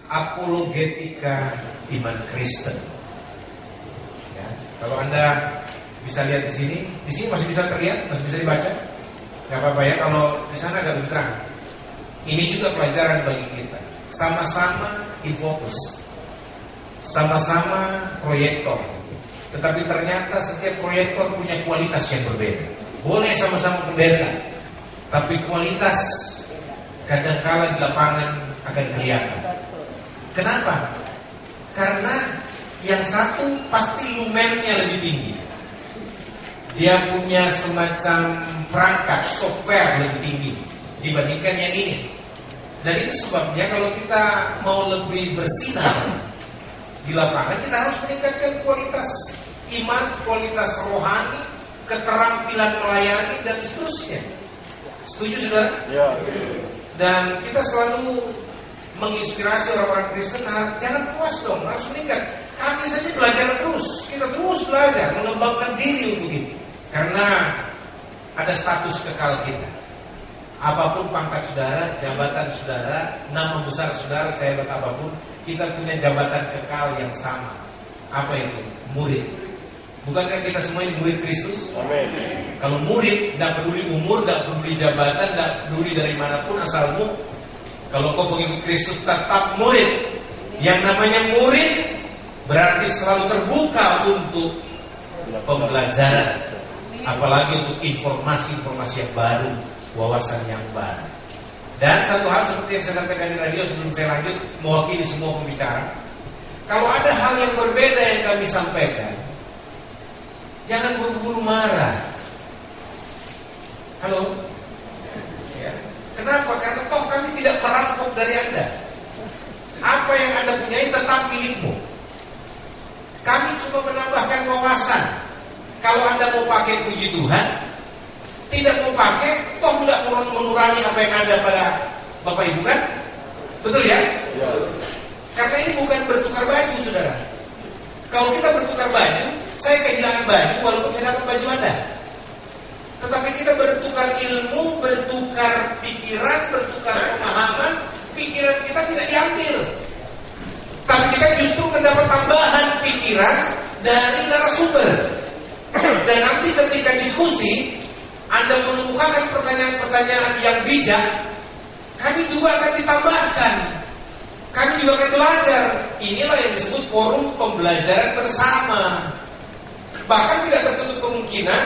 apologetika iman Kristen. Ya, kalau Anda bisa lihat di sini masih bisa terlihat, masih bisa dibaca. Gak apa-apa ya, kalau di sana agak lebih terang. Ini juga pelajaran bagi kita. Sama-sama infocus, sama-sama proyektor. Tetapi ternyata setiap proyektor punya kualitas yang berbeda. Boleh sama-sama pendeta, tapi kualitas kadang-kala di lapangan akan kelihatan. Kenapa? Karena yang satu pasti lumennya lebih tinggi. Dia punya semacam perangkat software lebih tinggi dibandingkan yang ini. Dan itu sebabnya kalau kita mau lebih bersinar di lapangan, kita harus meningkatkan kualitas iman, kualitas rohani, keterampilan melayani, dan seterusnya. Setuju saudara? Ya. Dan kita selalu menginspirasi orang-orang Kristen, jangan puas dong, harus meningkat. Kami saja belajar terus, kita terus belajar, mengembangkan diri untuk itu. Karena ada status kekal kita. Apapun pangkat saudara, jabatan saudara, nama besar saudara, sehebat apapun, kita punya jabatan kekal yang sama. Apa itu? Murid. Bukankah kita semua ini murid Kristus? Amin. Kalau murid, tidak peduli umur, tidak peduli jabatan, tidak peduli dari manapun asalmu. Kalau kau pengikut Kristus tetap murid. Yang namanya murid berarti selalu terbuka untuk pembelajaran, apalagi untuk informasi-informasi yang baru, wawasan yang baru. Dan satu hal seperti yang saya sampaikan di radio sebelum saya lanjut mewakili semua pembicara, kalau ada hal yang berbeda yang kami sampaikan, jangan buru-buru marah. Halo? Ya. Kenapa? Karena toh kami tidak merampok dari Anda. Apa yang Anda punyai tetap milikmu. Kami cuma menambahkan wawasan. Kalau Anda mau pakai puji Tuhan, tidak mau pakai, toh tidak mengurangi apa yang ada pada Bapak Ibu kan? Betul ya? Ya. Karena ini bukan bertukar baju, saudara. Kalau kita bertukar baju, saya kehilangan baju walaupun saya dapat baju Anda. Tetapi kita bertukar ilmu, bertukar pikiran, bertukar pemahaman, pikiran kita tidak diambil. Tapi kita justru mendapat tambahan pikiran dari narasumber. Dan nanti ketika diskusi, Anda mengemukakan pertanyaan-pertanyaan yang bijak, kami juga akan ditambahkan. Kami juga akan belajar. Inilah yang disebut forum pembelajaran bersama. Bahkan tidak tertutup kemungkinan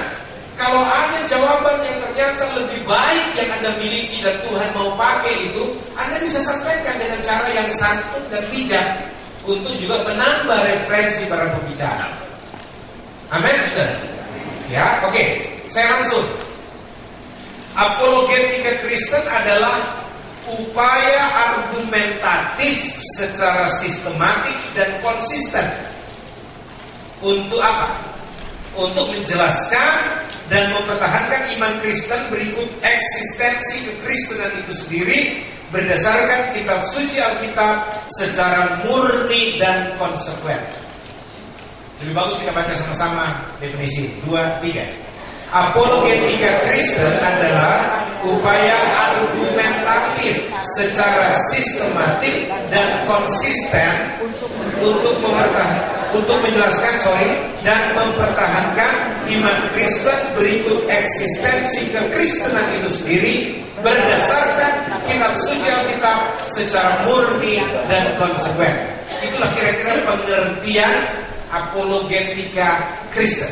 kalau ada jawaban yang ternyata lebih baik yang Anda miliki dan Tuhan mau pakai itu, Anda bisa sampaikan dengan cara yang santun dan bijak untuk juga menambah referensi para pembicara. Amin, saudara? Ya, oke. Saya langsung. Apologetika Kristen adalah upaya argumentatif secara sistematik dan konsisten. Untuk apa? Untuk menjelaskan dan mempertahankan iman Kristen berikut eksistensi kekristenan itu sendiri berdasarkan kitab suci Alkitab secara murni dan konsekuen. Lebih bagus kita baca sama-sama definisi 2, 3. Apologetika Kristen adalah upaya argumentatif secara sistematik dan konsisten untuk menjelaskan dan mempertahankan iman Kristen berikut eksistensi kekristenan itu sendiri berdasarkan kitab suci Alkitab secara murni dan konsekuen. Itulah kira-kira pengertian apologetika Kristen.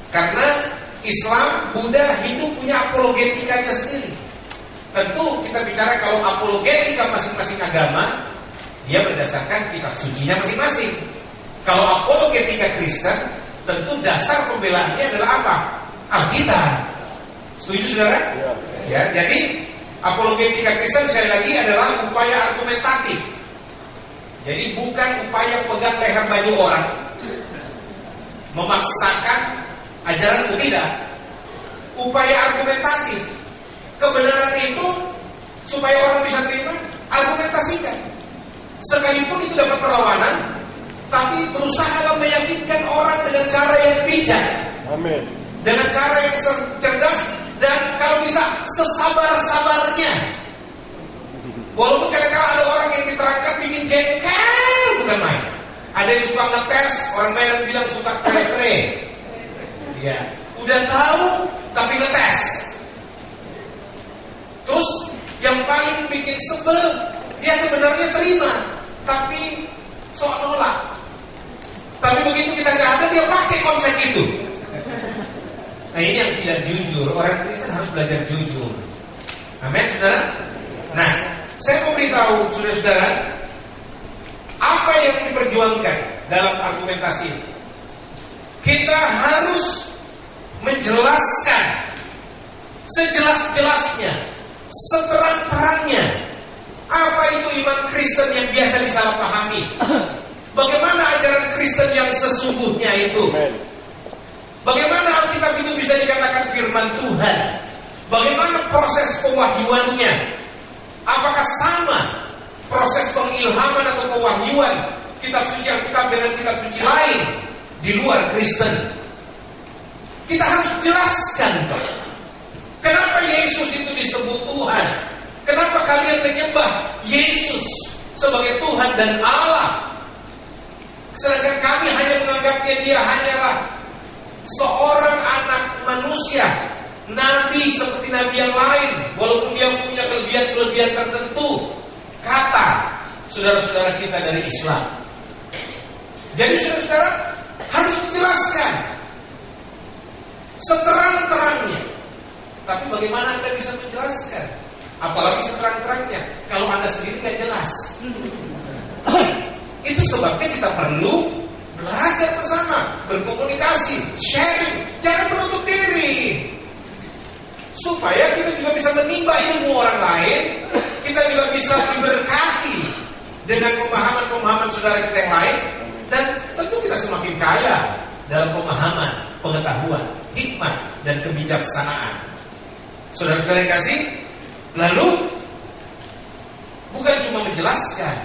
Karena Islam, Buddha, Hindu punya apologetikanya sendiri. Tentu kita bicara kalau apologetika masing-masing agama, dia berdasarkan kitab sucinya masing-masing. Kalau apologetika Kristen, tentu dasar pembelaannya adalah apa? Alkitab. Setuju saudara? Ya, jadi apologetika Kristen sekali lagi adalah upaya argumentatif. Jadi bukan upaya pegang leher baju orang, memaksakan ajaran itu, tidak. Upaya argumentatif. Kebenaran itu supaya orang bisa terima, argumentasikan. Sekalipun itu dapat perlawanan, tapi berusaha meyakinkan orang dengan cara yang bijak. Amin. Dengan cara yang cerdas dan kalau bisa sesabar-sabarnya. Walaupun kadang-kadang ada orang yang diterangkan bikin jengkel Ada yang suka ngetes, orang Medan bilang suka tre-tre. Ya, udah tahu tapi ngetes. Terus yang paling bikin sebel, dia sebenarnya terima, tapi sok nolak. Tapi begitu kita nggak ada, dia pakai konsep itu. Nah, ini yang tidak jujur. Orang Kristen harus belajar jujur. Amin, saudara. Nah, saya mau beritahu saudara-saudara, apa yang diperjuangkan dalam argumentasi ini. Kita harus menjelaskan sejelas-jelasnya, seterang-terangnya, apa itu iman Kristen yang biasa disalahpahami. Bagaimana ajaran Kristen yang sesungguhnya itu? Bagaimana Alkitab itu bisa dikatakan firman Tuhan? Bagaimana proses pewahyuannya? Apakah sama proses pengilhaman atau pewahyuan kitab suci Alkitab dengan kitab suci lain di luar Kristen? Kita harus jelaskan, Pak. Kenapa Yesus itu disebut Tuhan? Kenapa kalian menyembah Yesus sebagai Tuhan dan Allah? Sedangkan kami hanya menganggapnya dia hanyalah seorang anak manusia, nabi seperti nabi yang lain, walaupun dia punya kelebihan-kelebihan tertentu, kata saudara-saudara kita dari Islam. Jadi saudara-saudara harus dijelaskan seterang-terangnya. Tapi bagaimana Anda bisa menjelaskan? Apalagi seterang-terangnya kalau Anda sendiri gak jelas. Itu sebabnya kita perlu belajar bersama, berkomunikasi, sharing, jangan menutup diri. Supaya kita juga bisa menimba ilmu orang lain, kita juga bisa diberkati dengan pemahaman-pemahaman saudara kita yang lain, dan tentu kita semakin kaya dalam pemahaman, pengetahuan, hikmat, dan kebijaksanaan. Saudara-saudara yang kasih, lalu bukan cuma menjelaskan,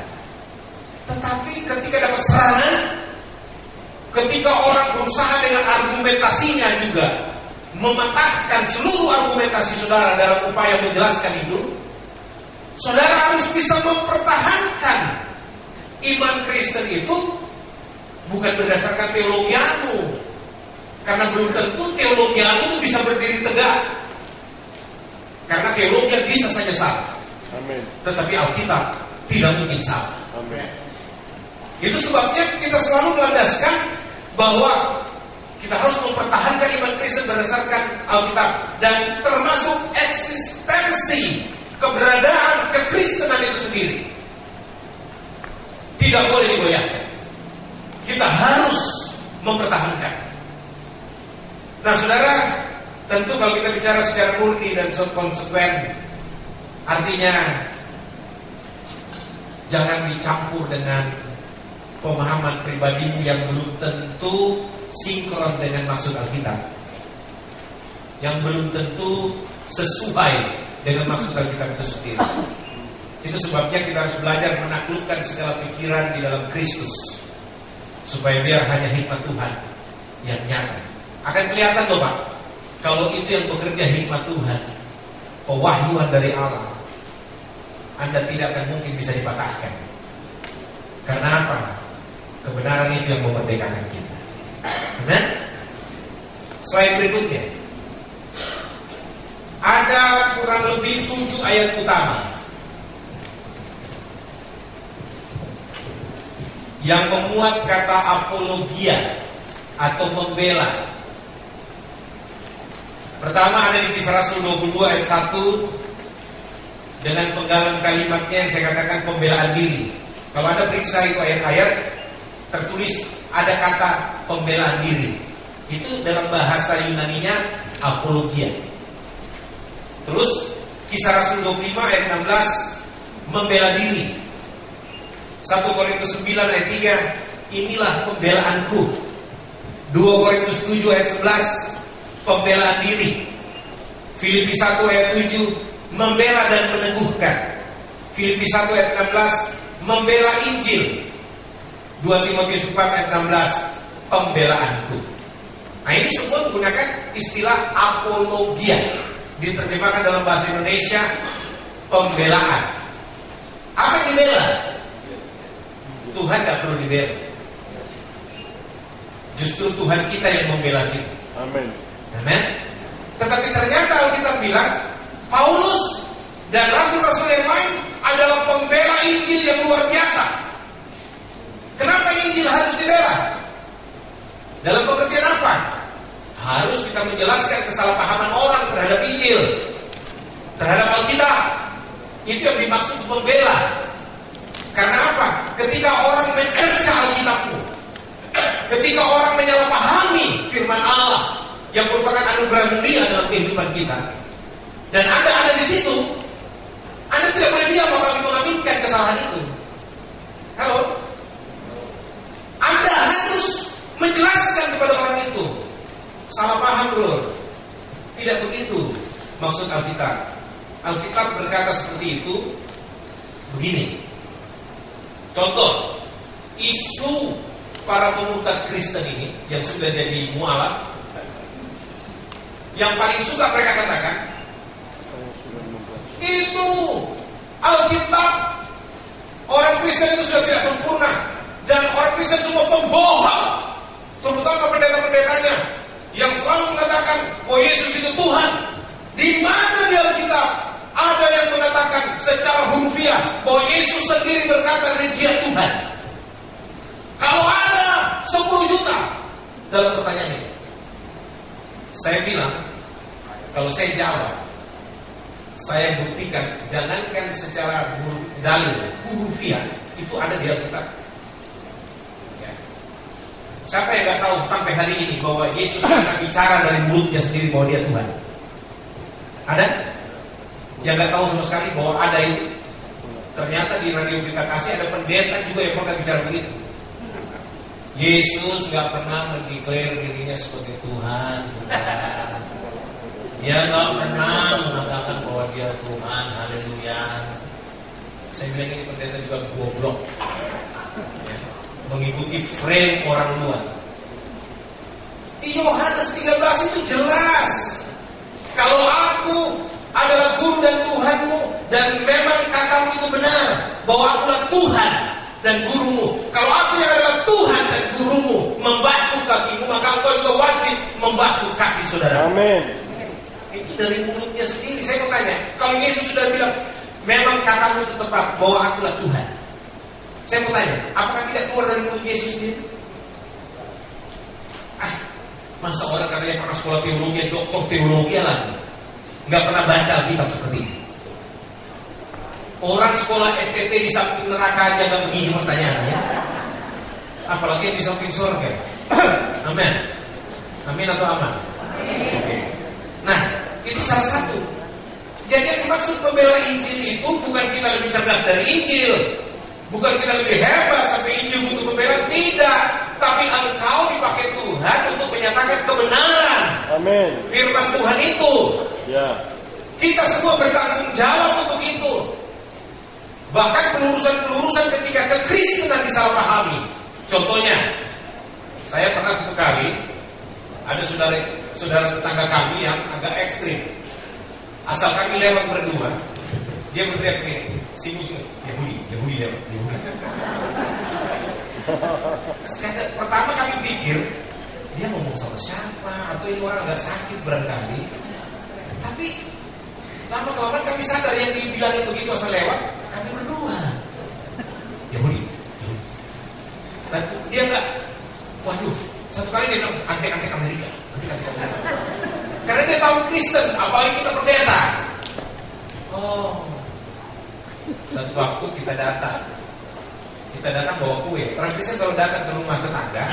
tetapi ketika dapat serangan, ketika orang berusaha dengan argumentasinya juga mematahkan seluruh argumentasi saudara dalam upaya menjelaskan itu, saudara harus bisa mempertahankan iman Kristen itu bukan berdasarkan teologi anu, karena belum tentu teologi anu itu bisa berdiri tegak, karena teologi bisa saja salah. Amin. Tetapi Alkitab tidak mungkin salah. Amin. Itu sebabnya kita selalu melandaskan bahwa kita harus mempertahankan iman Kristen berdasarkan Alkitab, dan termasuk eksistensi keberadaan kekristenan itu sendiri tidak boleh digoyahkan. Kita harus mempertahankan. Nah saudara, tentu kalau kita bicara secara murni dan konsekuen, artinya jangan dicampur dengan pemahaman pribadimu yang belum tentu sinkron dengan maksud Alkitab, yang belum tentu sesuai dengan maksud Alkitab itu sendiri. Itu sebabnya kita harus belajar menaklukkan segala pikiran di dalam Kristus, supaya biar hanya hikmat Tuhan yang nyata. Akan kelihatan loh Pak, kalau itu yang bekerja hikmat Tuhan, pewahyuan dari Allah, Anda tidak akan mungkin bisa dipatahkan. Karena apa? Kebenaran itu yang memerdekakan kita. Nah, slide berikutnya. Ada kurang lebih 7 ayat utama yang memuat kata apologia atau membela. Pertama ada di Kisah Rasul 22 ayat 1 dengan penggalan kalimatnya yang saya katakan pembelaan diri. Kalau Anda periksa itu ayat-ayat, tertulis ada kata pembelaan diri. Itu dalam bahasa Yunaninya apologia. Terus Kisah Rasul 25 ayat 16 membela diri. 1 Korintus 9 ayat 3, inilah pembelaanku. 2 Korintus 7 ayat 11, pembelaan diri. Filipi 1 ayat 7, membela dan meneguhkan. Filipi 1 ayat 16, membela Injil. 2 Timotius 4 ayat 16, pembelaanku. Nah ini semua menggunakan istilah apologia, diterjemahkan dalam bahasa Indonesia pembelaan. Apa yang dibela? Tuhan tidak perlu dibela. Justru Tuhan kita yang membela kita. Amin. Amin. Tetapi ternyata Alkitab bilang Paulus dan rasul-rasul yang lain adalah pembela Injil yang luar biasa. Kenapa Injil harus dibela? Dalam pengertian apa? Harus kita menjelaskan kesalahpahaman orang terhadap Injil, terhadap Alkitab. Itu yang dimaksud membela. Karena apa? Ketika orang mencerca Alkitabmu, ketika orang menyalahpahami firman Allah yang merupakan anugerah mulia dalam kehidupan kita, dan Anda ada di situ, Anda tidak boleh diam apalagi mengaminkan kesalahan itu. Halo? Anda harus menjelaskan kepada orang itu. Salah paham bro. Tidak begitu maksud Alkitab. Alkitab berkata seperti itu. Begini. Contoh, isu para pemurtad Kristen ini yang sudah jadi mualaf, yang paling suka mereka katakan itu Alkitab, orang Kristen itu sudah tidak sempurna, dan orang Kristen semua pembohong, terutama pendeta-pendetanya yang selalu mengatakan bahwa Yesus itu Tuhan. Di mana di Alkitab ada yang mengatakan secara hurufiah bahwa Yesus sendiri berkata Dia Tuhan? Kalau ada 10 juta dalam pertanyaan ini, saya bilang, kalau saya jawab, saya buktikan, jangankan secara dalil hurufiah, itu ada di Alkitab. Ya. Siapa yang nggak tahu sampai hari ini bahwa Yesus akan bicara dari mulutnya sendiri bahwa Dia Tuhan? Ada? Yang nggak tahu sama sekali bahwa ada itu? Ternyata di radio kita kasih ada pendeta juga yang pernah bicara begitu. Yesus nggak pernah mendeklar dirinya sebagai Tuhan. Dia nggak pernah mengatakan bahwa Dia Tuhan. Haleluya. Saya bilang ini pendeta juga goblok, ya, mengikuti frame orang luar. Di Yohanes 13 itu jelas, kalau aku adalah guru dan Tuhanmu, dan memang katamu itu benar bahwa akulah Tuhan dan gurumu. Kalau aku yang adalah Tuhan dan gurumu membasuh kakimu, maka engkau juga wajib membasuh kaki saudara. Amin. Itu dari mulutnya sendiri. Saya mau tanya, kalau Yesus sudah bilang memang katamu itu tepat bahwa akulah Tuhan, saya mau tanya, apakah tidak keluar dari mulut Yesus sendiri? Masa orang katanya pernah sekolah teologi, doktor teologi lagi nggak pernah baca Alkitab seperti ini. Orang sekolah STT di samping neraka aja nggak begini pertanyaannya, apalagi yang di samping surga. Amin. Amin atau aman? Oke. Nah, itu salah satu. Jadi yang maksud pembela Injil itu bukan kita lebih cerdas dari Injil, bukan kita lebih hebat sampai Injil butuh pembela, tidak. Tapi engkau dipakai Tuhan untuk menyatakan kebenaran. Amin. Firman Tuhan itu. Ya. Kita semua bertanggung jawab untuk itu. Bahkan pelurusan-pelurusan ketika kekristenan disalahpahami. Contohnya, saya pernah satu kali ada saudara tetangga kami yang agak ekstrim. Asal kami lewat berdua, dia berteriak begini, singus Yahudi lewat, Yahudi. Pertama kami pikir dia ngomong sama siapa, atau ini orang agak sakit barangkali. Tapi lama-kelamaan kami sadar yang dibilangin begitu asal lewat, kami berdua Yahudi. Dan dia enggak, waduh, satu kali dia bilang antek-antek Amerika. Karena dia tahu Kristen, apalagi kita pendeta. Oh, satu waktu kita datang bawa kue. Orang Kristen kalau datang ke rumah tetangga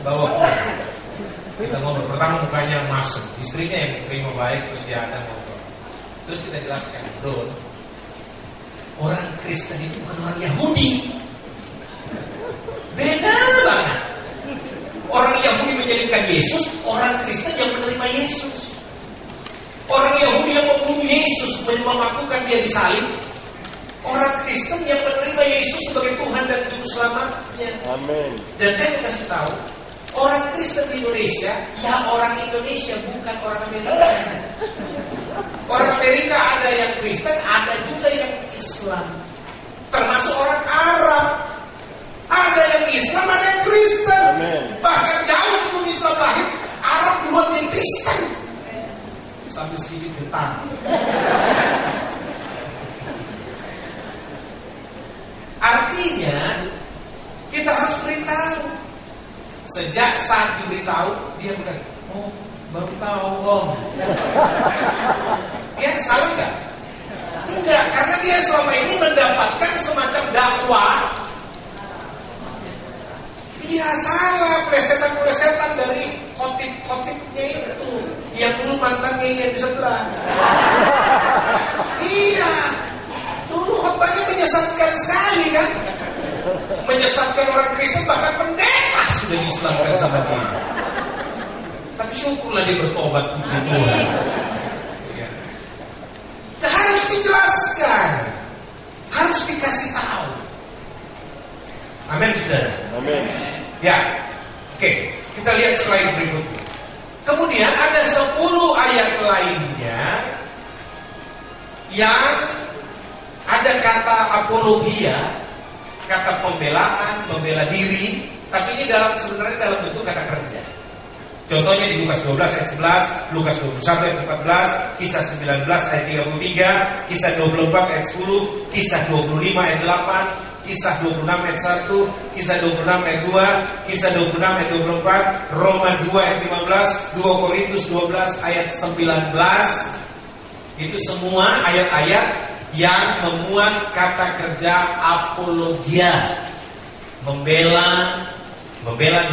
bawa kue. Kita ngobrol, pertama mukanya masuk, istrinya yang terima baik, terus dia ada ngobrol. Terus kita jelaskan, bro, orang Kristen itu bukan orang Yahudi. Beda banget. Orang Yahudi menjadikan Yesus, orang Kristen yang menerima Yesus. Orang Yahudi yang membunuh Yesus, memakukan dia disalib. Orang Kristen yang menerima Yesus sebagai Tuhan dan Juru Selamatnya. Amin. Dan saya mau kasih tahu, orang Kristen di Indonesia, ya orang Indonesia, bukan orang Amerika. Orang Amerika ada yang Kristen, ada juga yang Islam. Termasuk orang Arab. Ada yang Islam, ada yang Kristen. Amen. sedikit getar. Artinya kita harus beritahu. Sejak saat diberitahu, dia berkata, oh baru tahu om. Ya salah nggak? Enggak, karena dia selama ini mendapatkan semacam dakwah. Iya salah, plesetan-plesetan dari khotib-khotibnya itu, yang dulu mantannya yang di sebelah. Iya, dulu khotbahnya menyesatkan sekali kan, menyesatkan orang Kristen, bahkan pendeta sudah diislamkan sama dia. Tapi syukurlah dia bertobat, puji Tuhan. Ya. Harus dijelaskan, harus dikasih tahu. Amin, saudara. Amin. Ya, oke, kita lihat slide berikutnya. Kemudian ada 10 ayat lainnya yang ada kata apologia, kata pembelaan, membela diri, tapi ini sebenarnya dalam bentuk kata kerja. Contohnya di Lukas 12 ayat 11, Lukas 21 ayat 14, Kisah 19 ayat 33, Kisah 24 ayat 10, Kisah 25 ayat 8, Kisah 26 ayat 1, Kisah 26 ayat 2, Kisah 26 ayat 24, Roma 2 ayat 15, 2 Korintus 12 ayat 19. Itu semua ayat-ayat yang memuat kata kerja apologia, membela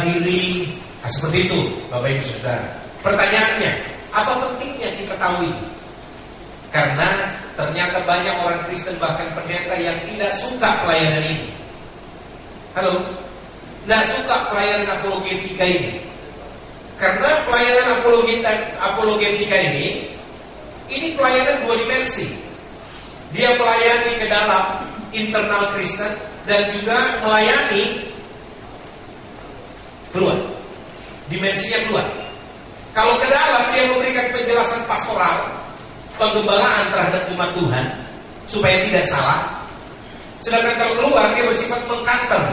diri. Nah, seperti itu, Bapak Ibu Saudara. Pertanyaannya, apa pentingnya kita tahu ini? Karena ternyata banyak orang Kristen, bahkan pendeta, yang tidak suka pelayanan ini. Halo? Tidak suka pelayanan apologetika ini. Karena pelayanan apologetika ini pelayanan 2 dimensi. Dia melayani ke dalam internal Kristen dan juga melayani keluar. Dimensinya keluar. Kalau ke dalam, dia memberikan penjelasan pastoral, penggembalaan terhadap umat Tuhan supaya tidak salah. Sedangkan kalau keluar, dia bersifat mengkanter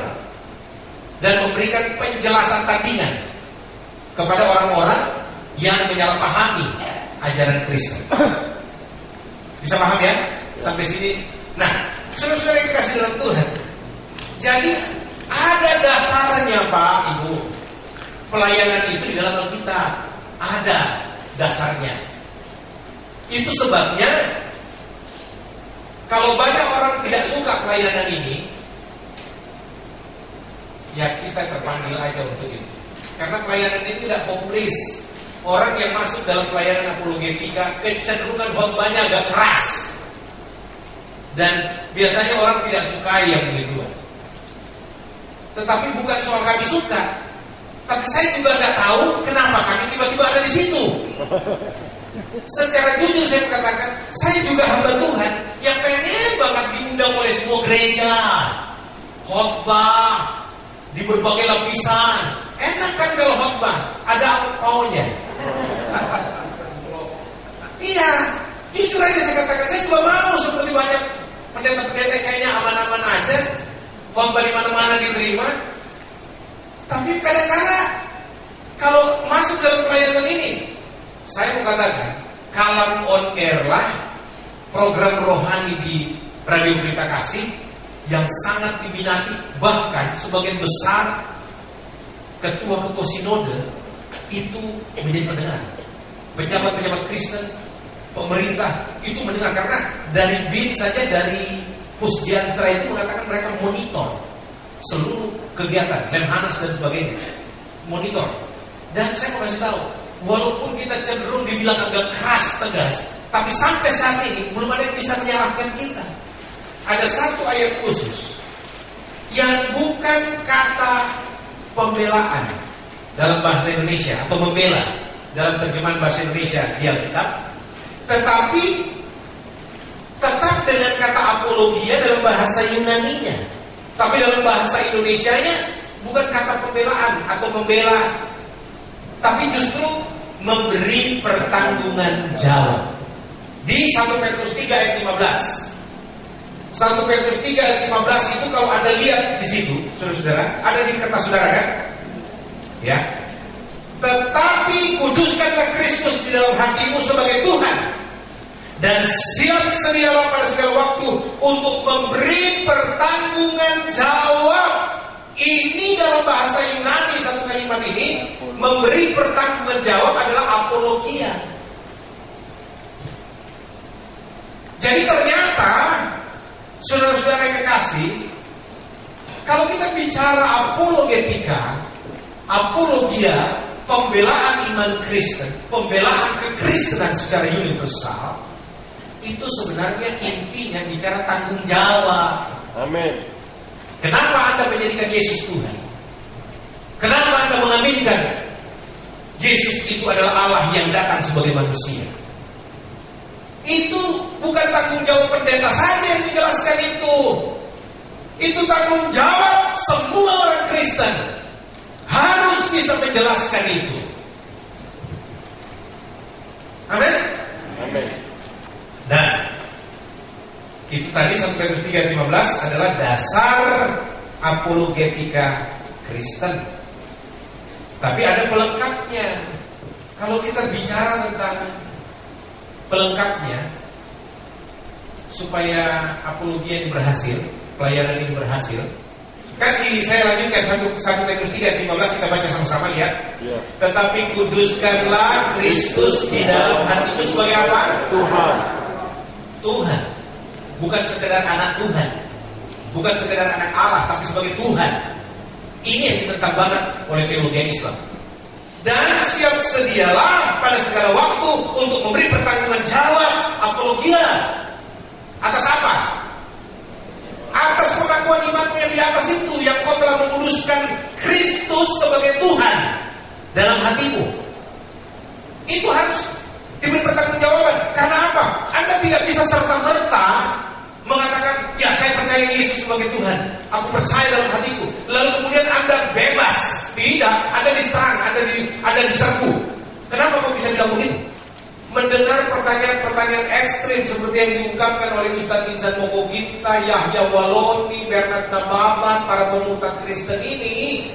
dan memberikan penjelasan tandingan kepada orang-orang yang menyalahpahami ajaran Kristen. Bisa paham ya? Sampai sini. Nah, saudara-saudara yang dikasih dalam Tuhan, jadi ada dasarnya Pak Ibu. Pelayanan itu di dalam Alkitab ada dasarnya. Itu sebabnya kalau banyak orang tidak suka pelayanan ini, ya kita terpanggil aja untuk itu. Karena pelayanan ini tidak populis. Orang yang masuk dalam pelayanan apologetika kecenderungan khotbahnya agak keras. Dan biasanya orang tidak sukai yang begituan. Tetapi bukan soal kami suka, tapi saya juga nggak tahu kenapa kami tiba-tiba ada di situ. Secara jujur saya mengatakan, saya juga hamba Tuhan yang pengen banget diundang oleh semua gereja, khotbah di berbagai lapisan. Enak kan kalau khotbah ada angpaunya. Iya, jujur aja saya katakan, saya juga mau seperti banyak pendeta-pendeta kayaknya aman-aman aja, khotbah di mana-mana diterima. Tapi kadang-kadang kalau masuk dalam pelayanan ini, saya mengatakan Kalam on Air lah, program rohani di Radio Berita Kasih yang sangat diminati. Bahkan sebagian besar ketua-ketua sinode itu menjadi pendengar. Pejabat-pejabat Kristen, pemerintah itu mendengar. Karena dari BIN saja, dari Pusdianstra itu mengatakan mereka monitor seluruh kegiatan Lemhanas dan sebagainya, monitor. Dan saya mau kasih tahu, walaupun kita cenderung dibilang agak keras tegas, tapi sampai saat ini belum ada yang bisa menyalahkan kita. Ada satu ayat khusus yang bukan kata pembelaan dalam bahasa Indonesia atau membela dalam terjemahan bahasa Indonesia di Alkitab, tetapi tetap dengan kata apologia dalam bahasa Yunaninya. Tapi dalam bahasa Indonesianya bukan kata pembelaan atau membela, tapi justru memberi pertanggungan jawab. Di 1 Petrus 3 ayat 15. 1 Petrus 3 ayat 15 itu kalau Anda lihat di situ, saudara-saudara, ada di kertas saudara kan? Ya. Tetapi kuduskanlah Kristus di dalam hatimu sebagai Tuhan Dan siap sedialah pada segala waktu untuk memberi pertanggungan jawab. Ini dalam bahasa Yunani satu kalimat ini, memberi pertanggungan jawab adalah apologia. Jadi ternyata, saudara-saudara yang kekasih, kalau kita bicara apologetika, apologia, pembelaan iman Kristen, pembelaan kekristenan secara universal, itu sebenarnya intinya bicara tanggung jawab. Amin. Kenapa Anda menjadikan Yesus Tuhan? Kenapa Anda mengaminkan Yesus itu adalah Allah yang datang sebagai manusia? Itu bukan tanggung jawab pendeta saja yang menjelaskan itu. Itu tanggung jawab semua orang Kristen. Harus bisa menjelaskan itu. Amin? Amin. Nah, itu tadi 1 Petrus 3:15 adalah dasar apologetika Kristen. Tapi ada pelengkapnya. Kalau kita bicara tentang pelengkapnya, supaya apologia ini berhasil, pelayanan ini berhasil, kan saya lanjutkan 1 Petrus 3:15, kita baca sama-sama, lihat. Ya. Tetapi kuduskanlah Kristus di dalam hatimu sebagai apa? Tuhan. Tuhan. Bukan sekedar anak Tuhan, bukan sekedar anak Allah, tapi sebagai Tuhan. Ini yang ditentang banget oleh teologi Islam. Dan siap sedialah pada segala waktu untuk memberi pertanggungan jawab, apologia. Atas apa? Atas pengakuan imanmu yang di atas itu, yang kau telah menguduskan Kristus sebagai Tuhan dalam hatimu. Itu harus diberi pertanggungjawaban. Karena apa? Anda tidak bisa serta-merta mengatakan, ya saya percaya Yesus sebagai Tuhan, aku percaya dalam hatiku, lalu kemudian Anda bebas. Tidak, Anda diserang, Anda diserbu. Kenapa kok bisa bilang begitu? Mendengar pertanyaan-pertanyaan ekstrim seperti yang diungkapkan oleh Ustaz Insan Mokoginta, Yahya Waloni, Bernard Nababan, para pemuka Kristen ini,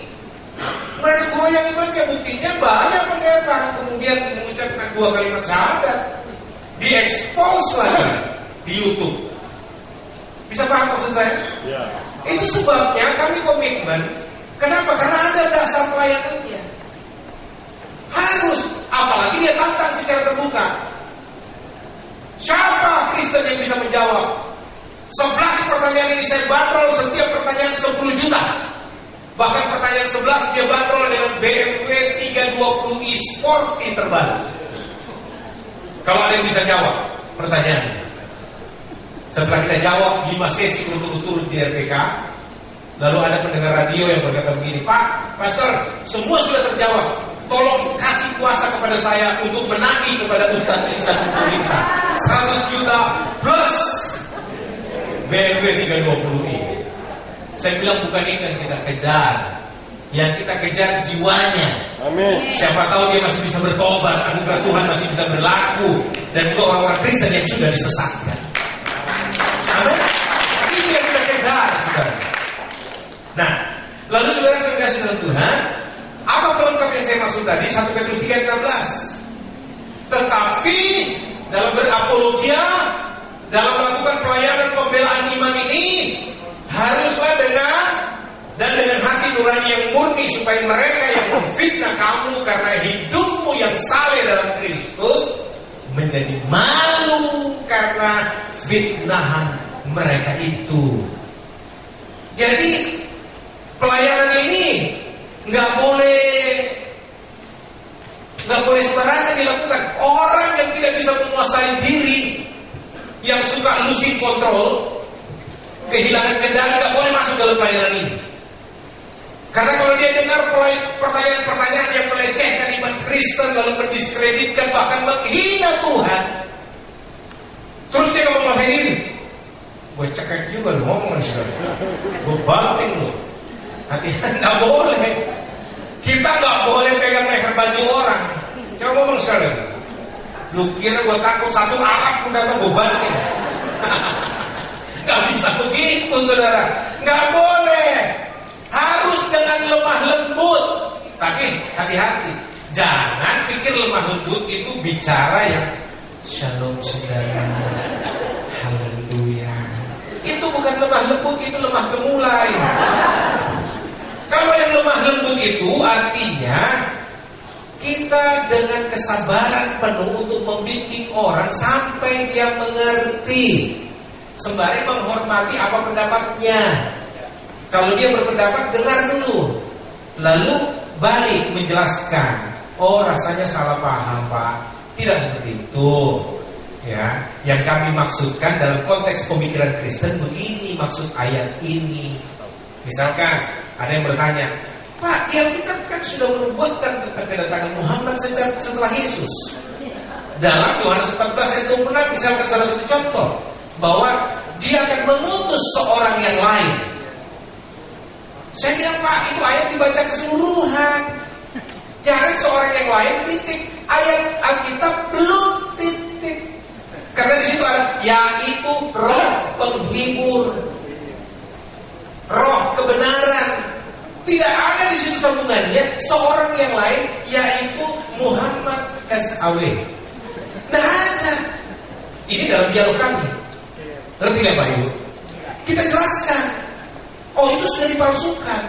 mereka goyang imannya. Buktinya banyak pendeta kemudian mengucapkan 2 kalimat syahadat, diekspos lagi di YouTube. Bisa paham maksud saya? Ya. Itu sebabnya kami komitmen. Kenapa? Karena ada dasar pelayanannya. Harus, apalagi dia tantang secara terbuka. Siapa Kristen yang bisa menjawab? 11 pertanyaan ini saya bandrol, setiap pertanyaan 10 juta. Bahkan pertanyaan 11 dia bandrol dengan BMW 320i Sporty terbaru. Kalau ada yang bisa jawab pertanyaannya. Setelah kita jawab 5 sesi berturut-turut di RPK, lalu ada pendengar radio yang berkata begini, Pak, Pastor, semua sudah terjawab. Tolong kasih kuasa kepada saya untuk menagih kepada Ustaz Insan Mokoginta 100 juta plus BMW 320i. Saya bilang bukan itu yang kita kejar. Yang kita kejar jiwanya. Amin. Siapa tahu dia masih bisa bertobat, anugerah Tuhan masih bisa berlaku, dan juga orang-orang Kristen yang sudah disesatkan. Amin. Ini yang kita kejar, saudara. Nah, lalu saudara terkasih dalam Tuhan, apa pelengkap yang saya maksud tadi? 1 Petrus 3:16. Tetapi dalam berapologia, dalam melakukan pelayanan pembelaan iman ini, haruslah dengan hati nurani yang murni, supaya mereka yang memfitnah kamu karena hidupmu yang saleh dalam Kristus menjadi malu karena fitnahan mereka itu. Jadi pelayanan ini nggak boleh sembarangan dilakukan. Orang yang tidak bisa menguasai diri, yang suka losing control, kehilangan kendali, nggak boleh masuk dalam pelayanan ini. Karena kalau dia dengar pertanyaan-pertanyaan yang melecehkan iman Kristen, lalu mendiskreditkan, bahkan menghina Tuhan, terus dia nggak menguasai diri, gue cekek juga lo ngomong sekali, gue banting lo. Hati-hati, nggak boleh. Kita nggak boleh pegang leher baju orang. Coba ngomong sekali. Lu kira gue takut satu Arab pun datang gue banting? Nggak bisa begitu, saudara. Nggak boleh. Harus dengan lemah lembut. Tapi hati-hati. Jangan pikir lemah lembut itu bicara yang Shalom saudara. Haleluya. Itu bukan lemah lembut, itu lemah gemulai. Kalau yang lemah lembut itu artinya kita dengan kesabaran penuh untuk membimbing orang sampai dia mengerti, sembari menghormati apa pendapatnya. Kalau dia berpendapat, dengar dulu, lalu balik menjelaskan. Oh, rasanya salah paham, Pak. Tidak seperti itu. Ya, yang kami maksudkan dalam konteks pemikiran Kristen begini, maksud ayat ini. Misalkan ada yang bertanya, Pak, yang kita kan sudah menubuatkan tentang kedatangan Muhammad setelah Yesus. Dalam Yohanes 14 ayat 26 misalkan salah satu contoh, bahwa dia akan mengutus seorang yang lain. Saya bilang, Pak, itu ayat dibaca keseluruhan. Jangan seorang yang lain, titik. Ayat Alkitab belum titik. Karena di situ ada yaitu roh penghibur, roh kebenaran. Tidak ada di situ sambungannya seorang yang lain yaitu Muhammad SAW. Tidak ada. Ini dalam dialog kami. Ngerti nggak Pak Ibu? Kita jelaskan. Oh, itu sudah dipalsukan.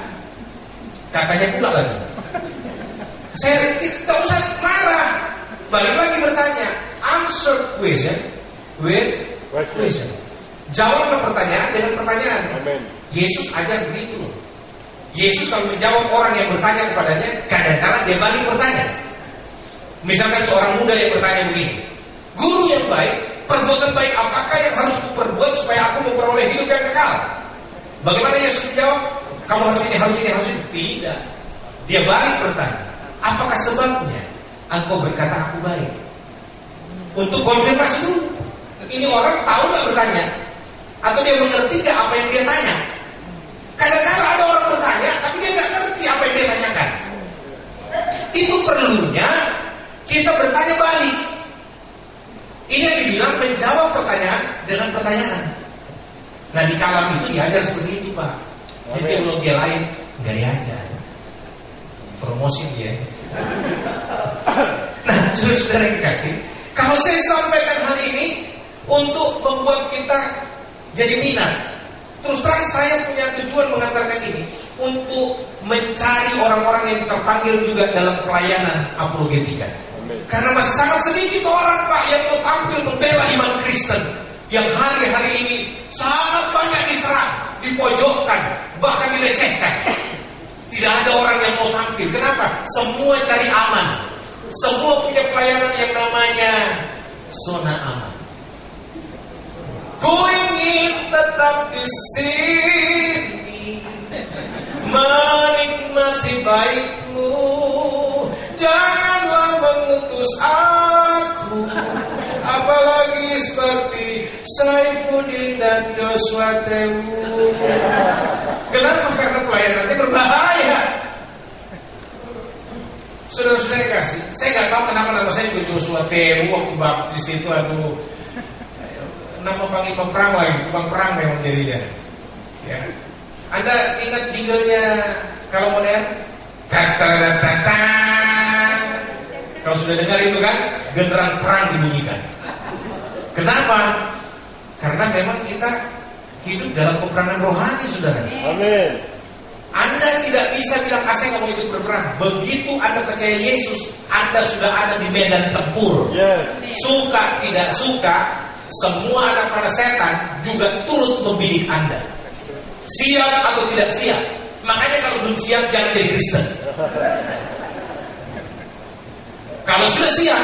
Katanya pula lagi. Saya tidak usah marah. Balik lagi bertanya. Answer question with question. Jawablah pertanyaan dengan pertanyaan. Amen. Yesus ajar begitu loh. Yesus kalau menjawab orang yang bertanya kepadanya, kadang-kadang dia balik bertanya. Misalkan seorang muda yang bertanya begini, Guru yang baik, perbuatan baik apakah yang harus kuperbuat supaya aku memperoleh hidup yang kekal? Bagaimana Yesus menjawab? Kamu harus ini, harus ini, harus ini. Tidak. Dia balik bertanya, apakah sebabnya engkau berkata aku baik? Untuk konfirmasi dulu. Ini orang tahu gak bertanya? Atau dia mengerti gak apa yang dia tanya? Kadang-kadang ada orang bertanya, tapi dia gak ngerti apa yang dia tanyakan. Itu perlunya kita bertanya balik. Ini yang dibilang menjawab pertanyaan dengan pertanyaan. Nah di kalam itu diajar seperti itu Pak. Di teologi lain gak diajar. Promosi dia. Nah saudara yang dikasih, kalau saya sampaikan hal ini untuk membuat kita jadi minat. Terus terang saya punya tujuan mengantarkan ini untuk mencari orang-orang yang terpanggil juga dalam pelayanan apologetika. Karena masih sangat sedikit orang Pak yang mau tampil membela iman Kristen, yang hari-hari ini sangat banyak diserang, dipojokkan, bahkan dilecehkan. Tidak ada orang yang mau tampil. Kenapa? Semua cari aman. Semua punya pelayanan yang namanya zona aman. Ku ingin tetap di sini menikmati baik-Mu. Janganlah mengutus aku, apalagi seperti Saifuddin dan Joshua Tewu. Kenapa? Karena pelayanan nanti berbahaya. Saudara-saudara yang kasih, saya nggak tahu kenapa nama saya juga Joshua Tewu. Waktu baptis itu aduh, nama panglima perang lagi, tukang perang memang jadinya. Ya. Anda ingat jinglenya kalau modern? Kalau sudah dengar itu kan, genderang perang dibunyikan. Kenapa? Karena memang kita hidup dalam peperangan rohani, saudara. Amin. Anda tidak bisa bilang saya nggak mau ikut berperang. Begitu Anda percaya Yesus, Anda sudah ada di medan tempur. Yes. Suka tidak suka, semua anak panah setan juga turut membidik Anda. Siap atau tidak siap. Makanya kalau belum siap jangan jadi Kristen. Kalau sudah siap,